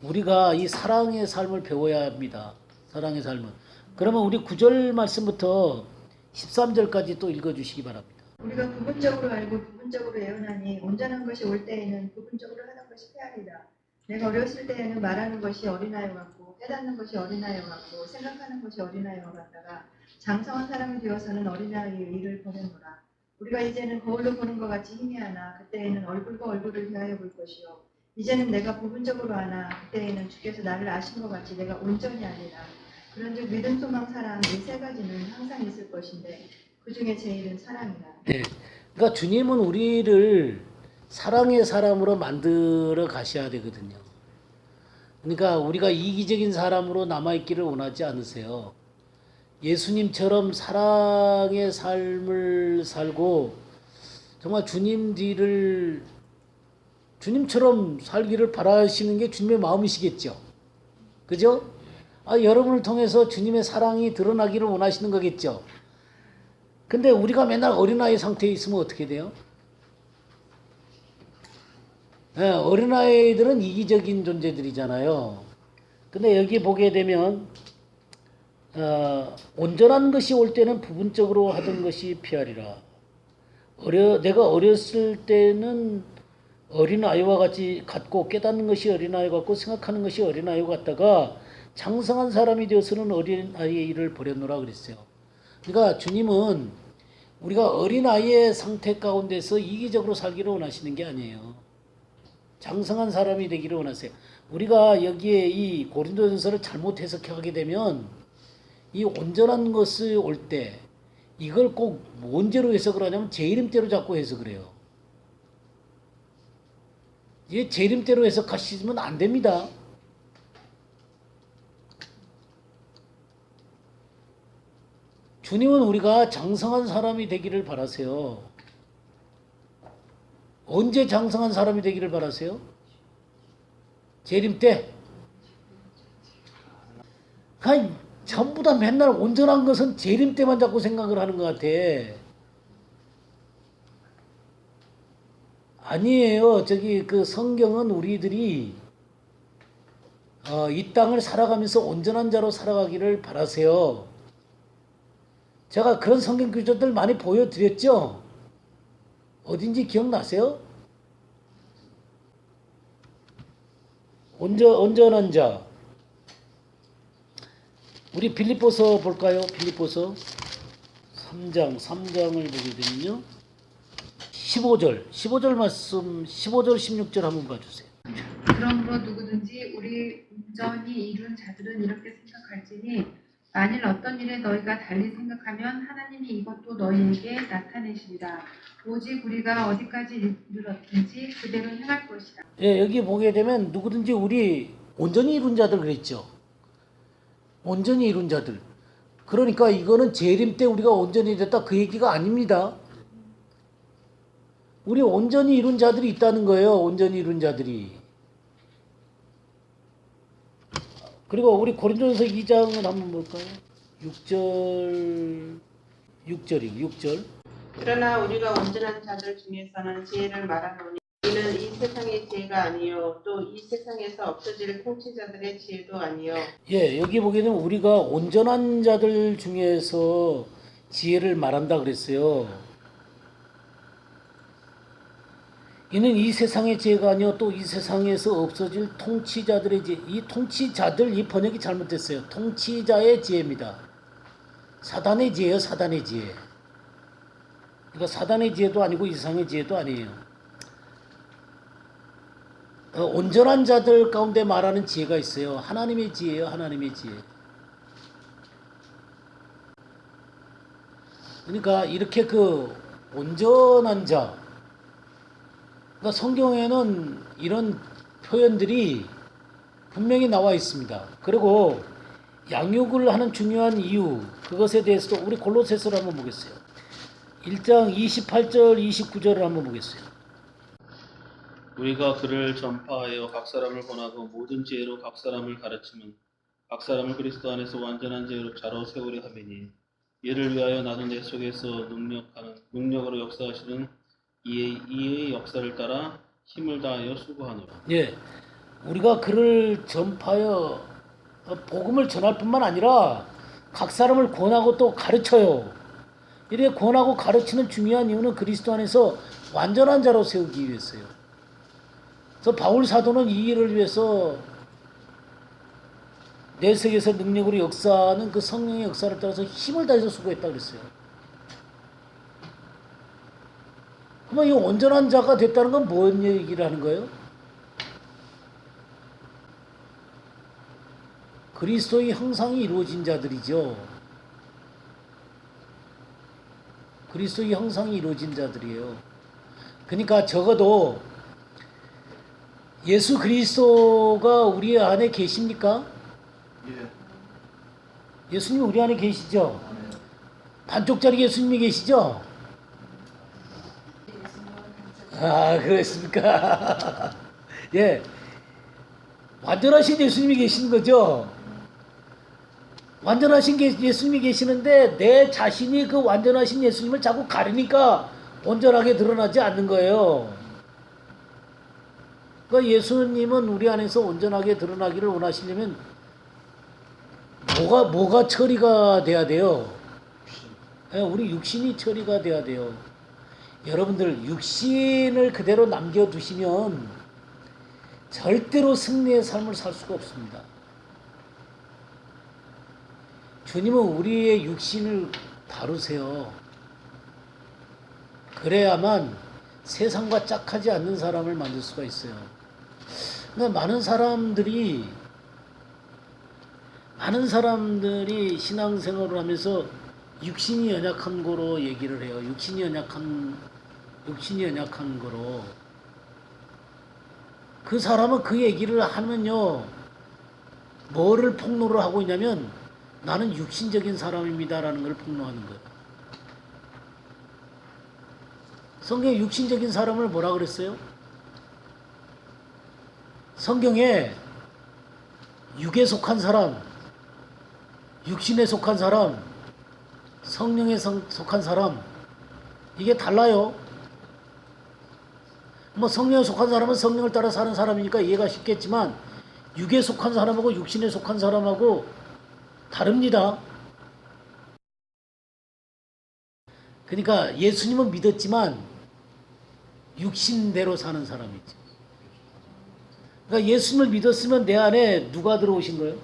우리가 이 사랑의 삶을 배워야 합니다. 사랑의 삶은. 그러면 우리 9절 말씀부터 13절까지 또 읽어주시기 바랍니다.
우리가 부분적으로 알고 부분적으로 예언하니 온전한 것이 올 때에는 부분적으로 하는 것이 패하리라. 내가 어렸을 때에는 말하는 것이 어린아이와 같고 깨닫는 것이 어린아이와 같고 생각하는 것이 어린아이와 같다가 장성한 사람이 되어서는 어린아이의 일을 보내노라. 우리가 이제는 거울로 보는 것 같이 희미하나 그때에는 얼굴과 얼굴을 대하여 볼 것이요 이제는 내가 부분적으로 아나 그때에는 주께서 나를 아신 것 같이 내가 온전히 아니라. 그런즉 믿음, 소망, 사랑 이 세 가지는 항상 있을 것인데 그 중에 제일은 사랑이라.
네. 그러니까 주님은 우리를 사랑의 사람으로 만들어 가셔야 되거든요. 그러니까 우리가 이기적인 사람으로 남아있기를 원하지 않으세요. 예수님처럼 사랑의 삶을 살고 정말 주님 뒤를 주님처럼 살기를 바라시는 게 주님의 마음이시겠죠. 그죠? 여러분을 통해서 주님의 사랑이 드러나기를 원하시는 거겠죠. 근데 우리가 맨날 어린아이 상태에 있으면 어떻게 돼요? 어린아이들은 이기적인 존재들이잖아요. 근데 여기 보게 되면 온전한 것이 올 때는 부분적으로 하던 것이 피하리라. 내가 어렸을 때는 어린아이와 같이 같고 깨닫는 것이 어린아이 같고 생각하는 것이 어린아이 같다가 장성한 사람이 되어서는 어린아이의 일을 버렸노라 그랬어요. 그러니까 주님은 우리가 어린아이의 상태 가운데서 이기적으로 살기를 원하시는 게 아니에요. 장성한 사람이 되기를 원하세요. 우리가 여기에 이 고린도전서를 잘못 해석하게 되면 이 온전한 것이 올 때 이걸 꼭 뭔 죄로 해석을 하냐면 제 이름대로 자꾸 해석을 해요. 이게 제 이름대로 해석하시면 안 됩니다. 주님은 우리가 장성한 사람이 되기를 바라세요. 언제 장성한 사람이 되기를 바라세요? 재림 때? 아니, 전부 다 맨날 온전한 것은 재림 때만 자꾸 생각을 하는 것 같아. 아니에요. 그 성경은 우리들이 이 땅을 살아가면서 온전한 자로 살아가기를 바라세요. 제가 그런 성경 구절들 많이 보여드렸죠? 어딘지 기억나세요? 온전한 자. 우리 빌립보서 볼까요? 빌립보서 3장을 보게 되면요. 15절 말씀, 15절, 16절 한번 봐주세요.
그러므로 누구든지 우리 온전히 이룬 자들은 이렇게 생각할지니 만일 어떤 일에 너희가 달리 생각하면 하나님이 이것도 너희에게 나타내시리라. 오직 우리가 어디까지 이르렀든지 그대로 행할 것이다.
예, 여기 보게 되면 누구든지 우리 온전히 이룬 자들 그랬죠. 온전히 이룬 자들. 그러니까 이거는 재림 때 우리가 온전히 됐다 그 얘기가 아닙니다. 우리 온전히 이룬 자들이 있다는 거예요. 온전히 이룬 자들이. 그리고 우리 고린도전서 2장을 한번 볼까요? 6절.
그러나 우리가 온전한 자들 중에서는 지혜를 말하노니 이는 이 세상의 지혜가 아니요 또 이 세상에서 없어질 통치자들의 지혜도 아니요.
예, 여기 보게 되면 우리가 온전한 자들 중에서 지혜를 말한다 그랬어요. 이는 이 세상의 지혜가 아니요 또 이 세상에서 없어질 통치자들의 지혜. 이 통치자들, 이 번역이 잘못됐어요. 통치자의 지혜입니다. 사단의 지혜요, 사단의 지혜. 그러니까 사단의 지혜도 아니고 이 세상의 지혜도 아니에요. 온전한 자들 가운데 말하는 지혜가 있어요. 하나님의 지혜예요, 하나님의 지혜. 그러니까 이렇게 그 온전한 자, 그러니까 성경에는 이런 표현들이 분명히 나와 있습니다. 그리고 양육을 하는 중요한 이유, 그것에 대해서도 우리 골로새서를 한번 보겠어요. 1장 28절 29절을 한번 보겠어요.
우리가 그를 전파하여 각 사람을 권하고 모든 지혜로 각 사람을 가르치면 각 사람을 그리스도 안에서 완전한 지혜로 자로 세우려 함이니 이를 위하여 나도 내 속에서 능력으로 역사하시는 이의 역사를 따라 힘을 다하여 수고하노라.
예, 우리가 그를 전파하여 복음을 전할 뿐만 아니라 각 사람을 권하고 또 가르쳐요. 이렇게 권하고 가르치는 중요한 이유는 그리스도 안에서 완전한 자로 세우기 위해서요. 그래서 바울 사도는 이 일을 위해서 내 세계에서 능력으로 역사하는 그 성령의 역사를 따라서 힘을 다해서 수고했다 그랬어요. 그러면 이 온전한 자가 됐다는 건 뭔 얘기를 하는 거예요? 그리스도의 형상이 이루어진 자들이죠. 그리스도의 형상이 이루어진 자들이에요. 그러니까 적어도 예수 그리스도가 우리 안에 계십니까?
예.
예수님 우리 안에 계시죠? 반쪽짜리 예수님이 계시죠? 아, 그렇습니까? 예. 완전하신 예수님이 계시는 거죠? 완전하신 예수님이 계시는데 내 자신이 그 완전하신 예수님을 자꾸 가리니까 온전하게 드러나지 않는 거예요. 그러니까 예수님은 우리 안에서 온전하게 드러나기를 원하시려면 뭐가 처리가 돼야 돼요? 우리 육신이 처리가 돼야 돼요. 여러분들 육신을 그대로 남겨두시면 절대로 승리의 삶을 살 수가 없습니다. 주님은 우리의 육신을 다루세요. 그래야만 세상과 짝하지 않는 사람을 만들 수가 있어요. 그러니까 많은 사람들이 신앙생활을 하면서 육신이 연약한 거로 얘기를 해요. 육신이 연약한 거로. 그 사람은 그 얘기를 하면요, 뭐를 폭로를 하고 있냐면 나는 육신적인 사람입니다라는 걸 폭로하는 거예요. 성경에 육신적인 사람을 뭐라 그랬어요? 성경에 육에 속한 사람, 육신에 속한 사람, 성령에 속한 사람, 이게 달라요. 뭐 성령에 속한 사람은 성령을 따라 사는 사람이니까 이해가 쉽겠지만 육에 속한 사람하고 육신에 속한 사람하고 다릅니다. 그러니까 예수님은 믿었지만 육신대로 사는 사람이죠. 그러니까 예수님을 믿었으면 내 안에 누가 들어오신 거예요?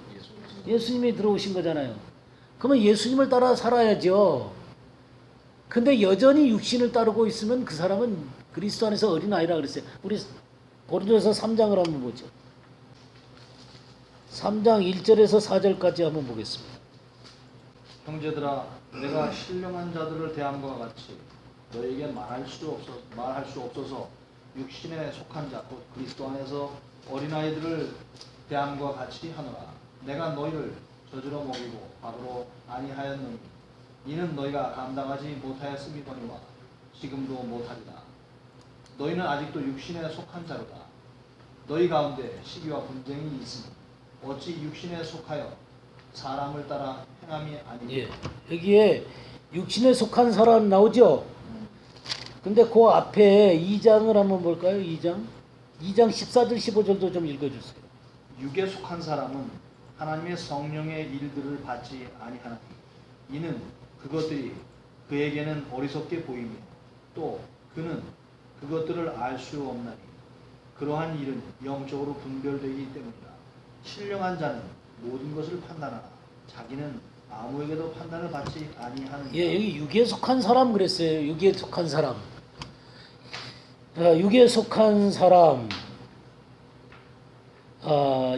예수님이 들어오신 거잖아요. 그러면 예수님을 따라 살아야죠. 근데 여전히 육신을 따르고 있으면 그 사람은 그리스도 안에서 어린아이라 그랬어요. 우리 고린도서 3장을 한번 보죠. 3장 1절에서 4절까지 한번 보겠습니다.
형제들아, 내가 신령한 자들을 대함과 같이 너에게 말할 수 없어서 육신에 속한 자 곧 그리스도 안에서 어린아이들을 대함과 같이 하노라. 내가 너희를 젖으로 먹이고 밥으로 아니하였느니 이는 너희가 감당하지 못하였음이거니와 지금도 못하리라. 너희는 아직도 육신에 속한 자로다. 너희 가운데 시기와 분쟁이 있으니 어찌 육신에 속하여 사람을 따라 행함이 아니냐.
예, 여기에 육신에 속한 사람 나오죠? 근데 그 앞에 2장을 한번 볼까요? 2장 14절 15절도 좀 읽어주세요.
육에 속한 사람은 하나님의 성령의 일들을 받지 아니하나니 이는 그것들이 그에게는 어리석게 보이며 또 그는 그것들을 알 수 없나니 그러한 일은 영적으로 분별되기 때문이라. 신령한 자는 모든 것을 판단하나 자기는 아무에게도 판단을 받지 아니하느니라.
예, 여기 육에 속한 사람 그랬어요. 육에 속한 사람. 육에 속한 사람.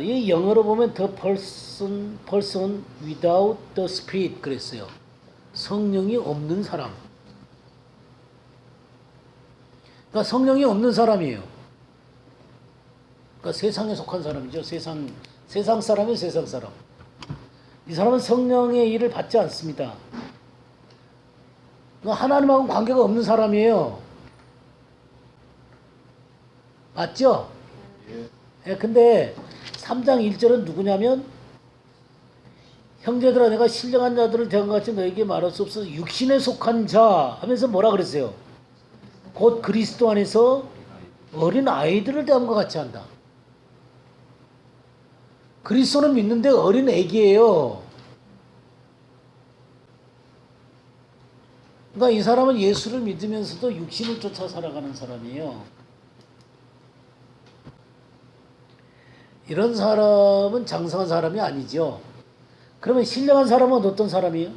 이 영어로 보면 the person without the spirit 그랬어요. 성령이 없는 사람. 그러니까 성령이 없는 사람이에요. 그러니까 세상에 속한 사람이죠. 세상 사람이 세상 사람. 이 사람은 성령의 일을 받지 않습니다. 그러니까 하나님하고는 관계가 없는 사람이에요. 맞죠? 예, 근데 3장 1절은 누구냐면 형제들아 내가 신령한 자들을 대함과 같이 너에게 말할 수 없어서 육신에 속한 자 하면서 뭐라 그랬어요? 곧 그리스도 안에서 어린 아이들을 대함과 같이 한다. 그리스도는 믿는데 어린 애기예요. 그러니까 이 사람은 예수를 믿으면서도 육신을 쫓아 살아가는 사람이에요. 이런 사람은 장성한 사람이 아니죠. 그러면 신령한 사람은 어떤 사람이에요?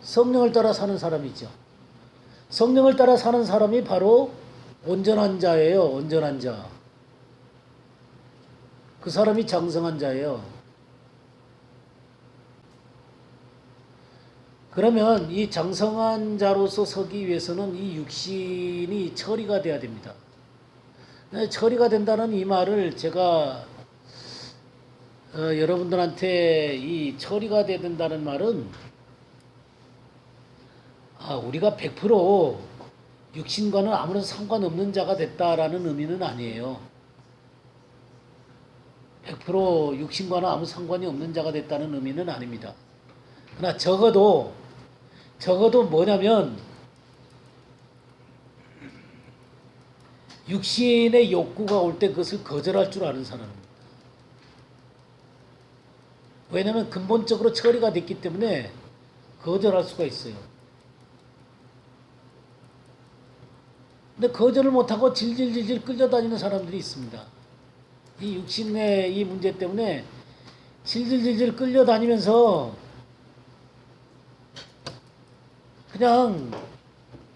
성령을 따라 사는 사람이죠. 성령을 따라 사는 사람이 바로 온전한 자예요. 온전한 자. 그 사람이 장성한 자예요. 그러면 이 장성한 자로서 서기 위해서는 이 육신이 처리가 돼야 됩니다. 처리가 된다는 이 말을 제가 여러분들한테 이 처리가 돼야 된다는 말은 우리가 100% 육신과는 아무런 상관없는 자가 됐다라는 의미는 아니에요. 100% 육신과는 아무 상관이 없는 자가 됐다는 의미는 아닙니다. 그러나 적어도 뭐냐면 육신의 욕구가 올 때 그것을 거절할 줄 아는 사람입니다. 왜냐하면 근본적으로 처리가 됐기 때문에 거절할 수가 있어요. 근데 거절을 못하고 질질질질 끌려다니는 사람들이 있습니다. 이 육신의 이 문제 때문에 질질질질 끌려다니면서 그냥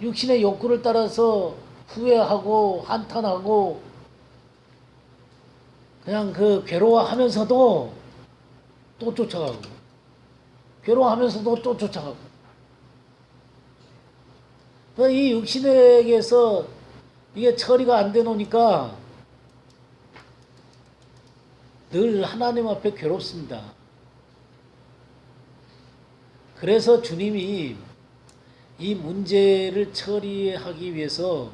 육신의 욕구를 따라서 후회하고 한탄하고 그냥 그 괴로워하면서도 또 쫓아가고 괴로워하면서도 또 쫓아가고 이 육신에게서 이게 처리가 안 돼 놓으니까 늘 하나님 앞에 괴롭습니다. 그래서 주님이 이 문제를 처리하기 위해서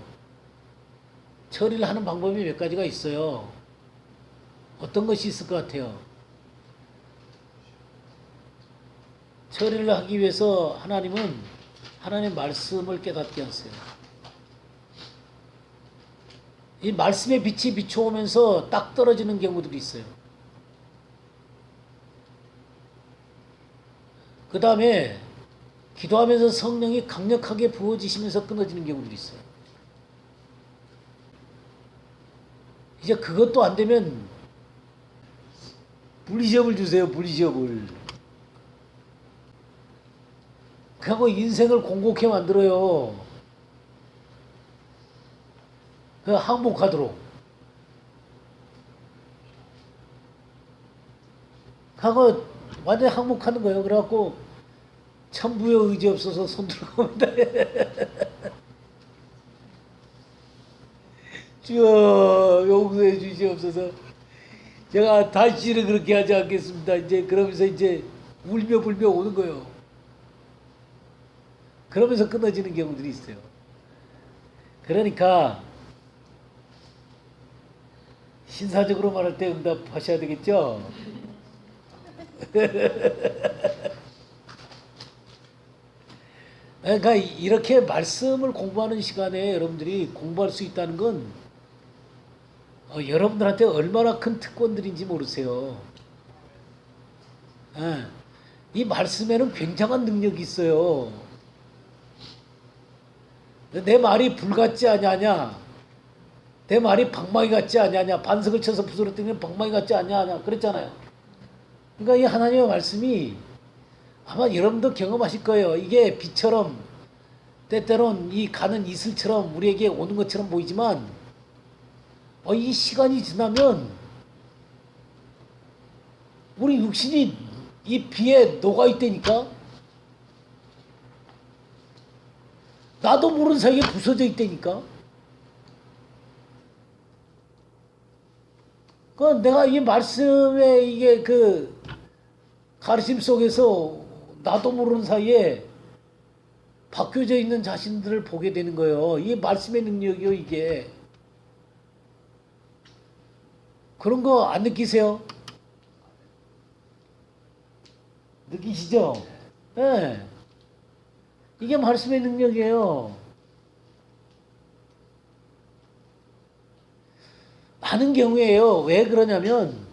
처리를 하는 방법이 몇 가지가 있어요. 어떤 것이 있을 것 같아요? 처리를 하기 위해서 하나님은 하나님의 말씀을 깨닫게 하세요. 이 말씀의 빛이 비춰오면서 딱 떨어지는 경우들이 있어요. 그 다음에 기도하면서 성령이 강력하게 부어지시면서 끊어지는 경우들이 있어요. 이제 그것도 안 되면 분리지업을 주세요. 분리지업을. 그하고 인생을 공고케 만들어요. 그 항복하도록. 하고 완전히 항복하는 거예요. 그래갖고 천부의 의지 없어서 손 들고 갑니다. 주여 용서해 주시옵소서. 제가 다시는 그렇게 하지 않겠습니다. 이제 그러면서 이제 울며 불며 오는 거예요. 그러면서 끊어지는 경우들이 있어요. 그러니까 신사적으로 말할 때 응답하셔야 되겠죠? 그러니까 이렇게 말씀을 공부하는 시간에 여러분들이 공부할 수 있다는 건 여러분들한테 얼마나 큰 특권들인지 모르세요. 이 말씀에는 굉장한 능력이 있어요. 내 말이 불 같지 않냐냐? 내 말이 방망이 같지 않냐냐? 반석을 쳐서 부스러뜨리면 방망이 같지 않냐냐? 그랬잖아요. 그러니까 이 하나님의 말씀이 아마 여러분도 경험하실 거예요. 이게 비처럼 때때론 이 가는 이슬처럼 우리에게 오는 것처럼 보이지만 이 시간이 지나면 우리 육신이 이 비에 녹아 있다니까. 나도 모르는 사이에 부서져 있다니까. 그 내가 이 말씀의 이게 그 가르침 속에서 나도 모르는 사이에 바뀌어져 있는 자신들을 보게 되는 거예요. 이게 말씀의 능력이요, 이게. 그런 거 안 느끼세요? 느끼시죠? 예. 네. 이게 말씀의 능력이에요. 많은 경우에요. 왜 그러냐면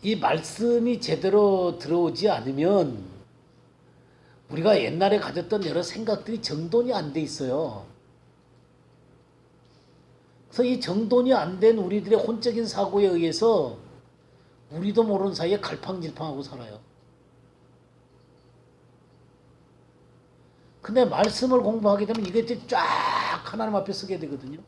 이 말씀이 제대로 들어오지 않으면 우리가 옛날에 가졌던 여러 생각들이 정돈이 안 돼 있어요. 그래서 이 정돈이 안 된 우리들의 혼적인 사고에 의해서 우리도 모르는 사이에 갈팡질팡하고 살아요. 근데 말씀을 공부하게 되면 이게 이제 쫙 하나님 앞에 서게 되거든요.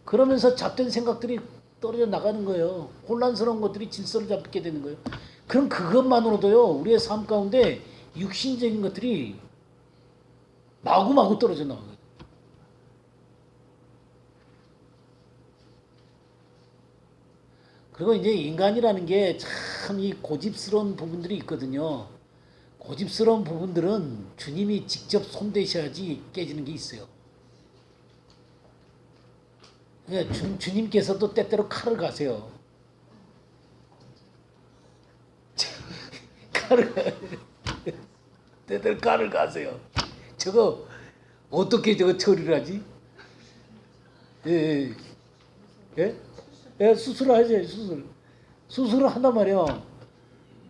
그러면서 잡된 생각들이 떨어져 나가는 거예요. 혼란스러운 것들이 질서를 잡게 되는 거예요. 그럼 그것만으로도요, 우리의 삶 가운데 육신적인 것들이 마구마구 떨어져 나가요. 그리고 이제 인간이라는 게 참 이 고집스러운 부분들이 있거든요. 고집스러운 부분들은 주님이 직접 손대셔야지 깨지는 게 있어요. 그러니까 주님께서도 때때로 칼을 가세요. 때때로 칼을 가세요. 저거 어떻게 저거 처리를 하지? 예, 예, 예, 수술을 하죠. 수술을 한단 말이에요.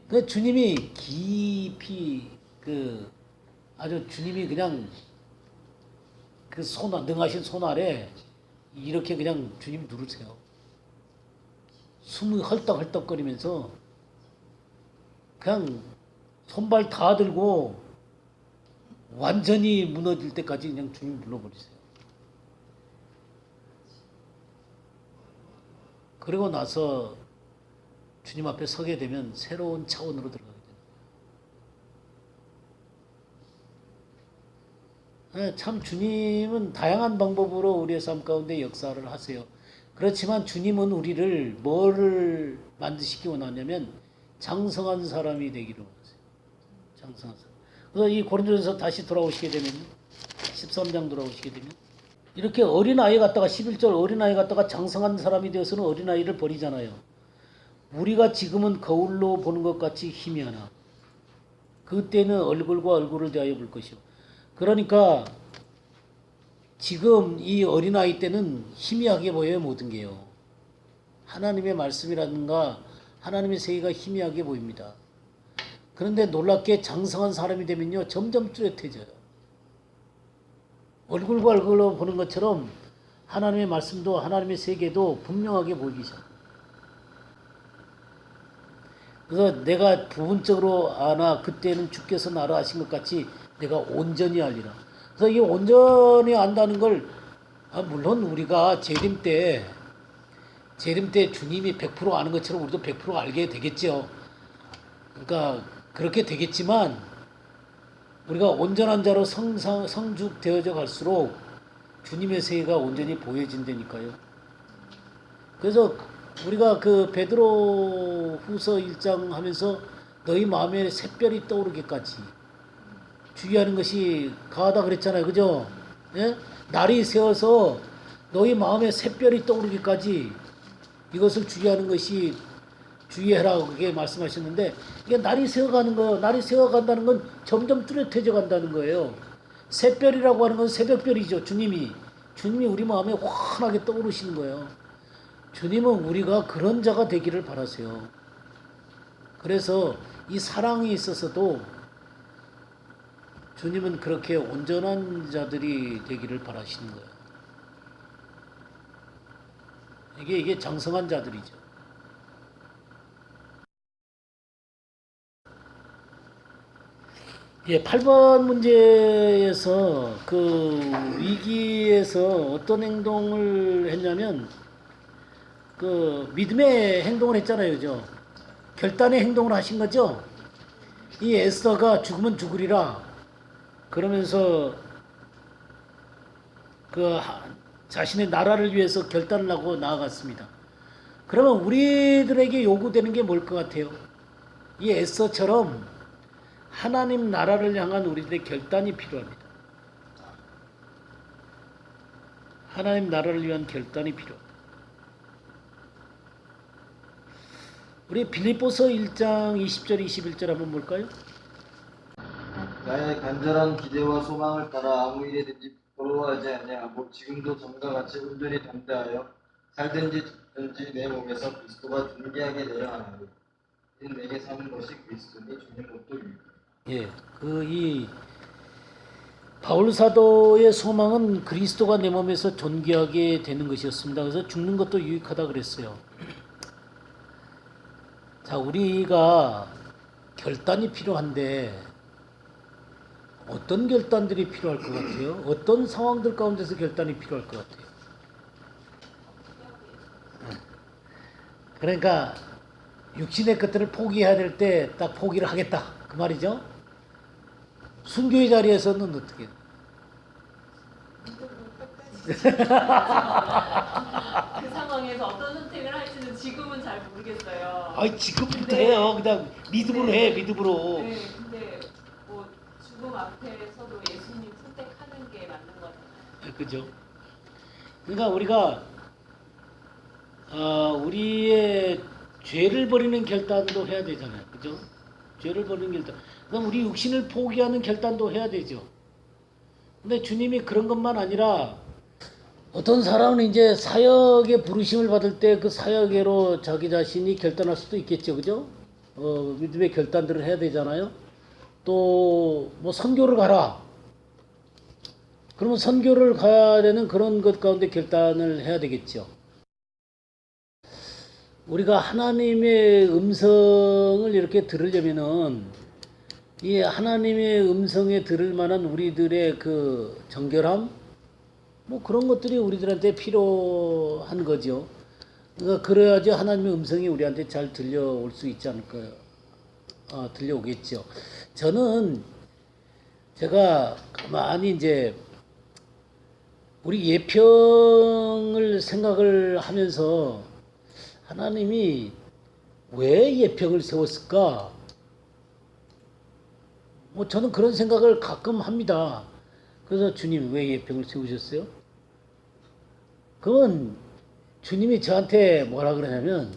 그 주님이 깊이 아주 주님이 그냥 그 능하신 손 아래 이렇게 그냥 주님 누르세요. 숨이 헐떡헐떡거리면서 그냥 손발 다 들고 완전히 무너질 때까지 그냥 주님 눌러버리세요. 그리고 나서 주님 앞에 서게 되면 새로운 차원으로 들어가게 됩니다. 참 주님은 다양한 방법으로 우리의 삶 가운데 역사를 하세요. 그렇지만 주님은 우리를 뭐를 만드시기 원하냐면 장성한 사람이 되기를 원하세요. 장성한 사람. 그래서 이 고린도전서 다시 돌아오시게 되면 13장 돌아오시게 되면 이렇게 어린아이 갖다가 11절 어린아이 갖다가 장성한 사람이 되어서는 어린아이를 버리잖아요. 우리가 지금은 거울로 보는 것 같이 희미하나 그때는 얼굴과 얼굴을 대하여 볼 것이요. 그러니까 지금 이 어린아이 때는 희미하게 보여요. 모든 게요. 하나님의 말씀이라든가 하나님의 세계가 희미하게 보입니다. 그런데 놀랍게 장성한 사람이 되면요 점점 뚜렷해져요. 얼굴과 얼굴로 보는 것처럼 하나님의 말씀도 하나님의 세계도 분명하게 보이기 시작합니다. 그래서 내가 부분적으로 아나 그때는 주께서 나를 아신 것 같이 내가 온전히 알리라. 그래서 이 온전히 안다는 걸 물론 우리가 재림 때 재림 때 주님이 100% 아는 것처럼 우리도 100% 알게 되겠죠. 그러니까 그렇게 되겠지만 우리가 온전한 자로 성죽되어져 갈수록 주님의 세계가 온전히 보여진다니까요. 그래서 우리가 그 베드로 후서 1장 하면서 너희 마음에 샛별이 떠오르기까지 주의하는 것이 가하다 그랬잖아요. 그죠? 예? 날이 새어서 너희 마음에 샛별이 떠오르기까지 이것을 주의하는 것이 주의해라 그게 말씀하셨는데 이게 날이 새어가는 거예요. 날이 새어간다는 건 점점 뚜렷해져 간다는 거예요. 샛별이라고 하는 건 새벽별이죠. 주님이 우리 마음에 환하게 떠오르시는 거예요. 주님은 우리가 그런 자가 되기를 바라세요. 그래서 이 사랑이 있어서도 주님은 그렇게 온전한 자들이 되기를 바라시는 거예요. 이게 장성한 자들이죠. 예, 8번 문제에서 그 위기에서 어떤 행동을 했냐면 그 믿음의 행동을 했잖아요. 그죠? 결단의 행동을 하신 거죠. 이 에스더가 죽으면 죽으리라 그러면서 그 자신의 나라를 위해서 결단을 하고 나아갔습니다. 그러면 우리들에게 요구되는 게 뭘 것 같아요? 이 에스더처럼 하나님 나라를 향한 우리들의 결단이 필요합니다. 하나님 나라를 위한 결단이 필요합니다. 우리 빌립보서 1장 20절 21절 한번 볼까요?
나의 간절한 기대와 소망을 따라 아무 일에든지 부러워하지 아니하고 지금도 전과 같이 온전히 담대하여 살든지 죽든지 내 몸에서 그리스도가 존귀하게 되려 하나니 이는 내게 사는 것이 그리스도니 주는 것도 유익.
예, 이 바울 사도의 소망은 그리스도가 내 몸에서 존귀하게 되는 것이었습니다. 그래서 죽는 것도 유익하다 그랬어요. 자, 우리가 결단이 필요한데 어떤 결단들이 필요할 것 같아요? 어떤 상황들 가운데서 결단이 필요할 것 같아요? 그러니까 육신의 것들을 포기해야 될 때 딱 포기를 하겠다 그 말이죠. 순교의 자리에서는 어떻게?
그 상황에서 어떤 선택을 할지는 지금은 잘 모르겠어요.
아이 지금부터 해요. 그냥 믿음으로 해, 믿음으로.
네, 근데 뭐 죽음 앞에서도 예수님 선택하는 게 맞는 것 같아요.
그죠? 그러니까 우리가 우리의 죄를 버리는 결단도 해야 되잖아요. 그죠? 죄를 버리는 결단. 그럼 우리 육신을 포기하는 결단도 해야 되죠. 근데 주님이 그런 것만 아니라 어떤 사람은 이제 사역의 부르심을 받을 때 그 사역으로 자기 자신이 결단할 수도 있겠죠. 그죠? 믿음의 결단들을 해야 되잖아요. 또 뭐 선교를 가라. 그러면 선교를 가야 되는 그런 것 가운데 결단을 해야 되겠죠. 우리가 하나님의 음성을 이렇게 들으려면은 이 하나님의 음성에 들을 만한 우리들의 그 정결함 뭐 그런 것들이 우리들한테 필요한 거죠. 그러니까 그래야지 하나님의 음성이 우리한테 잘 들려올 수 있지 않을까요? 들려오겠죠. 제가 가만히 이제 우리 예평을 생각을 하면서 하나님이 왜 예평을 세웠을까? 뭐 저는 그런 생각을 가끔 합니다. 그래서 주님 왜 예평을 세우셨어요? 그건 주님이 저한테 뭐라 그러냐면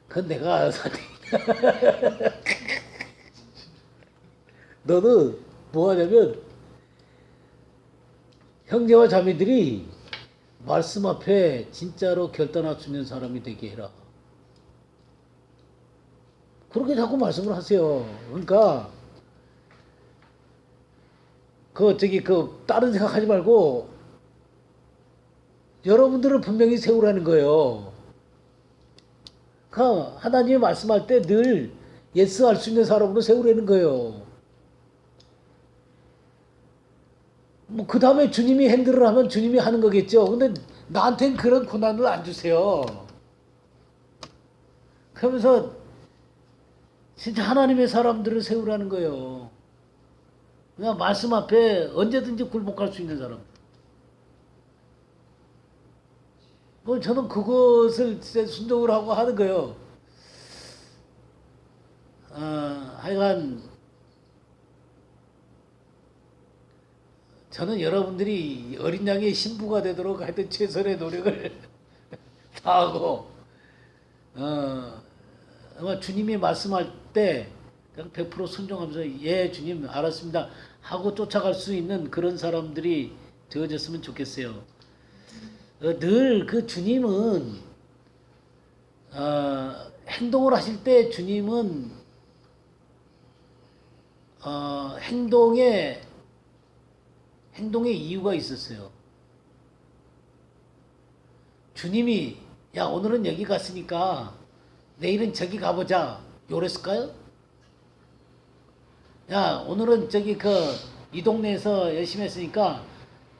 그건 내가 알아서 너는 뭐 하냐면 형제와 자매들이 말씀 앞에 진짜로 결단할 수 있는 사람이 되게 해라. 그렇게 자꾸 말씀을 하세요. 그러니까 다른 생각하지 말고 여러분들을 분명히 세우라는 거예요. 그러니까 하나님이 말씀할 때 늘 예스 할 수 있는 사람으로 세우라는 거예요. 뭐 그 다음에 주님이 핸들을 하면 주님이 하는 거겠죠. 근데 나한테는 그런 고난을 안 주세요. 그러면서 진짜 하나님의 사람들을 세우라는 거예요. 그냥 말씀 앞에 언제든지 굴복할 수 있는 사람. 저는 그것을 진짜 순종을 하고 하는 거예요. 하여간 저는 여러분들이 어린 양의 신부가 되도록 하여튼 최선의 노력을 다하고 아마 주님이 말씀할 때 그냥 100% 순종하면서 예 주님 알았습니다 하고 쫓아갈 수 있는 그런 사람들이 되어졌으면 좋겠어요. 늘 그 주님은 행동을 하실 때 주님은 행동에 이유가 있었어요. 주님이 야 오늘은 여기 갔으니까 내일은 저기 가보자 요랬을까요? 야 오늘은 저기 이 동네에서 열심히 했으니까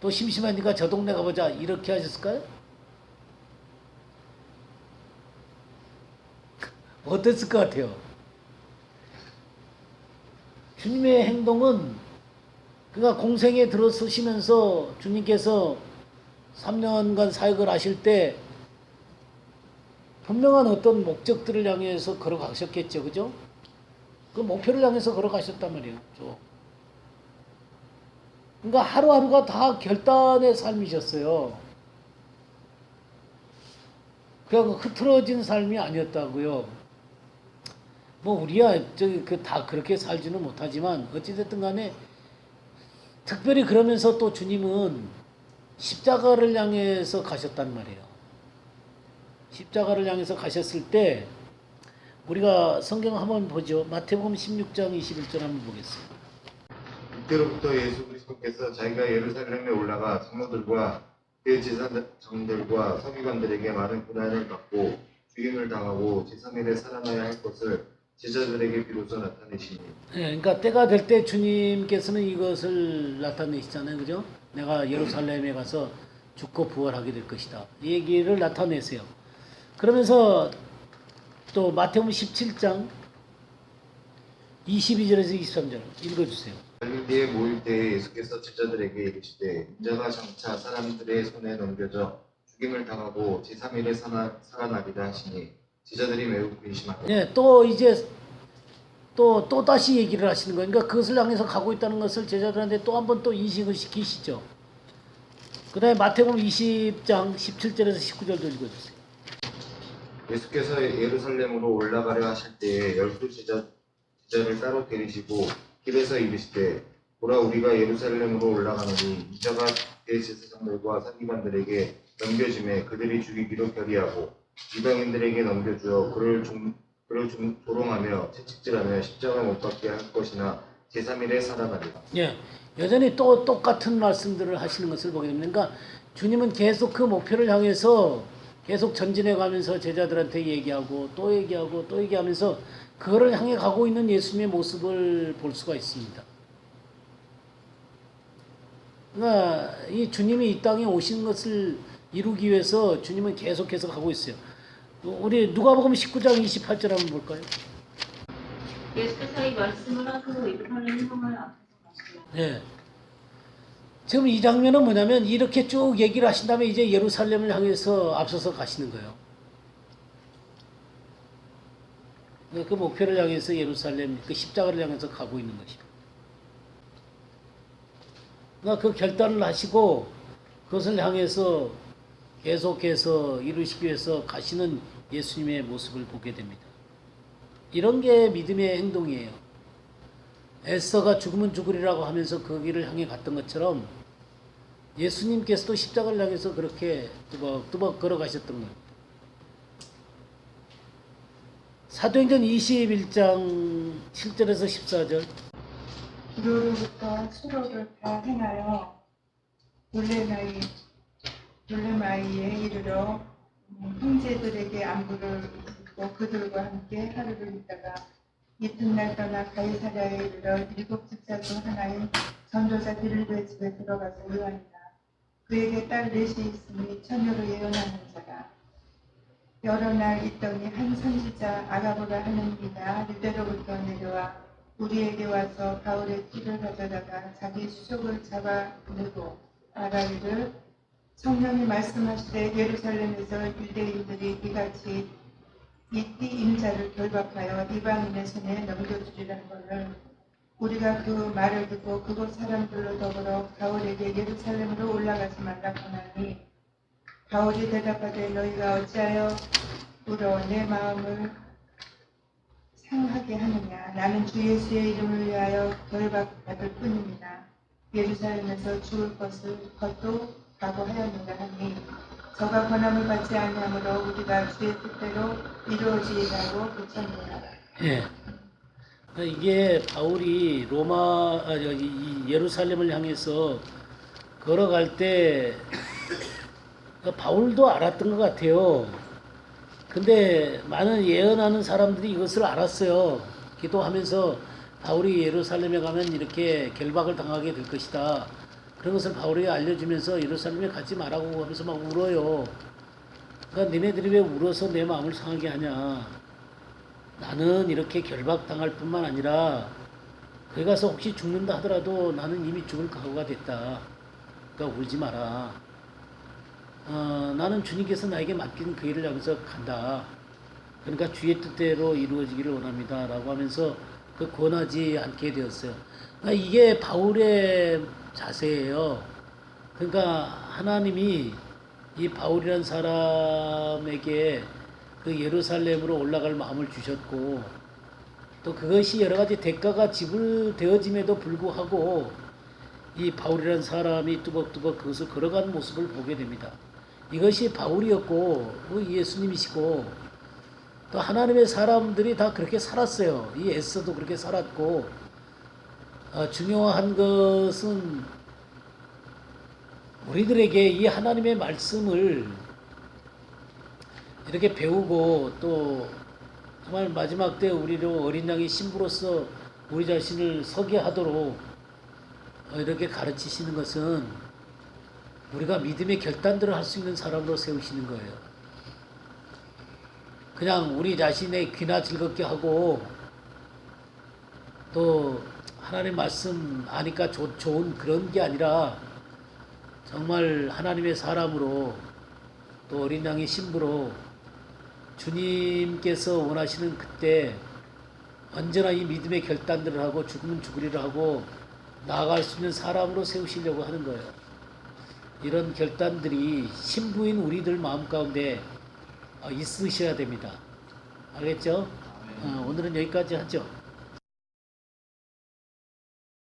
또 심심하니까 저 동네 가보자 이렇게 하셨을까요? 어땠을 것 같아요? 주님의 행동은 그가 공생에 들어서시면서 주님께서 3년간 사역을 하실 때 분명한 어떤 목적들을 향해서 걸어가셨겠죠. 그죠? 그 목표를 향해서 걸어가셨단 말이에요. 그러니까 하루하루가 다 결단의 삶이셨어요. 그냥 흐트러진 삶이 아니었다고요. 뭐 우리야 다 그렇게 살지는 못하지만 어찌됐든 간에 특별히 그러면서 또 주님은 십자가를 향해서 가셨단 말이에요. 십자가를 향해서 가셨을 때 우리가 성경 한번 보죠. 마태복음 16장 21절 한번 보겠습니다.
이때로부터 예수 그리스도께서 자기가 예루살렘에 올라가 장로들과 대제사장들과 서기관들에게 많은 고난을 받고 죽임을 당하고 제3일에 살아나야 할 것을 제자들에게 비로소 나타내시니.
네, 그러니까 때가 될 때 주님께서는 이것을 나타내시잖아요. 그죠? 내가 예루살렘에 가서 죽고 부활하게 될 것이다. 이 얘기를 나타내세요. 그러면서 또 마태복음 17장 22절에서 23절 읽어주세요.
갈릴리에 모일 때에 예수께서 제자들에게 이르시되 인자가 장차 사람들의 손에 넘겨져 죽임을 당하고 제3일에 살아나리라 하시니 제자들이 매우 근심하더라.
네, 또 이제 또 다시 얘기를 하시는 거예요. 그러니까 그것을 향해서 가고 있다는 것을 제자들한테 또 한 번 또 인식을 시키시죠. 그 다음에 마태복음 20장 17절에서 19절도 읽어주세요.
예수께서 예루살렘으로 올라가려 하실 때에 12 제자를 따로 데리시고 길에서 이르시되 보라 우리가 예루살렘으로 올라가노니 인자가 대제사장들과 서기관들에게 넘겨짐에 그들이 죽이기로 결의하고 이방인들에게 넘겨주어 그를 조롱하며 채찍질하며 십자가 못 박게 할 것이나 제3일에 살아나리라.
예, 여전히 또 똑같은 말씀들을 하시는 것을 보게 됩니다. 그러니까 주님은 계속 그 목표를 향해서 계속 전진해 가면서 제자들한테 얘기하고 또 얘기하고 또 얘기하면서 그거를 향해 가고 있는 예수님의 모습을 볼 수가 있습니다. 그러니까 이 주님이 이 땅에 오신 것을 이루기 위해서 주님은 계속해서 가고 있어요. 우리 누가복음 19장 28절 한번 볼까요?
예수께서 이 말씀을 하시고 예루살렘 성을 앞에서 가시고
네. 지금 이 장면은 뭐냐면 이렇게 쭉 얘기를 하신 다음에 이제 예루살렘을 향해서 앞서서 가시는 거예요. 그 목표를 향해서 예루살렘, 그 십자가를 향해서 가고 있는 것입니다. 그러니까 그 결단을 하시고 그것을 향해서 계속해서 이루시기 위해서 가시는 예수님의 모습을 보게 됩니다. 이런 게 믿음의 행동이에요. 에스더가 죽으면 죽으리라고 하면서 그 길을 향해 갔던 것처럼 예수님께서도 십자가를 향해서 그렇게 뚜벅뚜벅 걸어가셨던 거예요. 사도행전 21장 7절에서 14절.
기도로부터 수로를 다 행하여 돌레마이에 이르러 형제들에게 안부를 묻고 그들과 함께 하루를 있다가 이튿날 떠나 가이사랴에 이르러 7 집사 중 하나인 전도자 빌립의 집에 들어가서 요한이다. 그에게 딸 넷이 있으니 처녀로 예언하는 자다. 여러 날 있더니 한 선지자 아가보라 하는 이가 유대로부터 내려와 우리에게 와서 바울의 띠를 가져다가 자기 수족을 잡아 내고 말하기를 성령이 말씀하시되 예루살렘에서 유대인들이 이같이 이 띠 임자를 결박하여 이방인의 손에 넘겨주리라는 것을 우리가 그 말을 듣고 그곳 사람들로 더불어 바울에게 예루살렘으로 올라가지 말라고 하니 바울이 대답하되 너희가 어찌하여 울어 내 마음을 상하게 하느냐. 나는 주 예수의 이름을 위하여 결박받을 뿐입니다. 예루살렘에서 죽을 것도 각오하였는가 하니 저가 권함을 받지 아니하므로 우리가 주의 뜻대로 이루어지리라고 붙였느니라.
예. 이게 바울이 이 예루살렘을 향해서 걸어갈 때 바울도 알았던 것 같아요. 근데 많은 예언하는 사람들이 이것을 알았어요. 기도하면서 바울이 예루살렘에 가면 이렇게 결박을 당하게 될 것이다. 그런 것을 바울이 알려주면서 예루살렘에 가지 말라고 하면서 막 울어요. 그러니까 너네들이 왜 울어서 내 마음을 상하게 하냐. 나는 이렇게 결박당할 뿐만 아니라 거기 가서 혹시 죽는다 하더라도 나는 이미 죽을 각오가 됐다. 그러니까 울지 마라. 나는 주님께서 나에게 맡긴 그 일을 하면서 간다. 그러니까 주의 뜻대로 이루어지기를 원합니다. 라고 하면서 그 권하지 않게 되었어요. 그러니까 이게 바울의 자세예요. 그러니까 하나님이 이 바울이라는 사람에게 그 예루살렘으로 올라갈 마음을 주셨고 또 그것이 여러 가지 대가가 지불되어짐에도 불구하고 이 바울이라는 사람이 뚜벅뚜벅 그것을 걸어가는 모습을 보게 됩니다. 이것이 바울이었고 예수님이시고 또 하나님의 사람들이 다 그렇게 살았어요. 이 에스더도 그렇게 살았고 중요한 것은 우리들에게 이 하나님의 말씀을 이렇게 배우고 또 정말 마지막 때 우리로 어린 양의 신부로서 우리 자신을 서게 하도록 이렇게 가르치시는 것은 우리가 믿음의 결단들을 할 수 있는 사람으로 세우시는 거예요. 그냥 우리 자신의 귀나 즐겁게 하고 또 하나님 말씀 아니까 좋은 그런 게 아니라 정말 하나님의 사람으로 또 어린 양의 신부로 주님께서 원하시는 그때 언제나 이 믿음의 결단들을 하고 죽으면 죽으리라 하고 나아갈 수 있는 사람으로 세우시려고 하는 거예요. 이런 결단들이 신부인 우리들 마음 가운데 있으셔야 됩니다. 알겠죠? 오늘은 여기까지 하죠.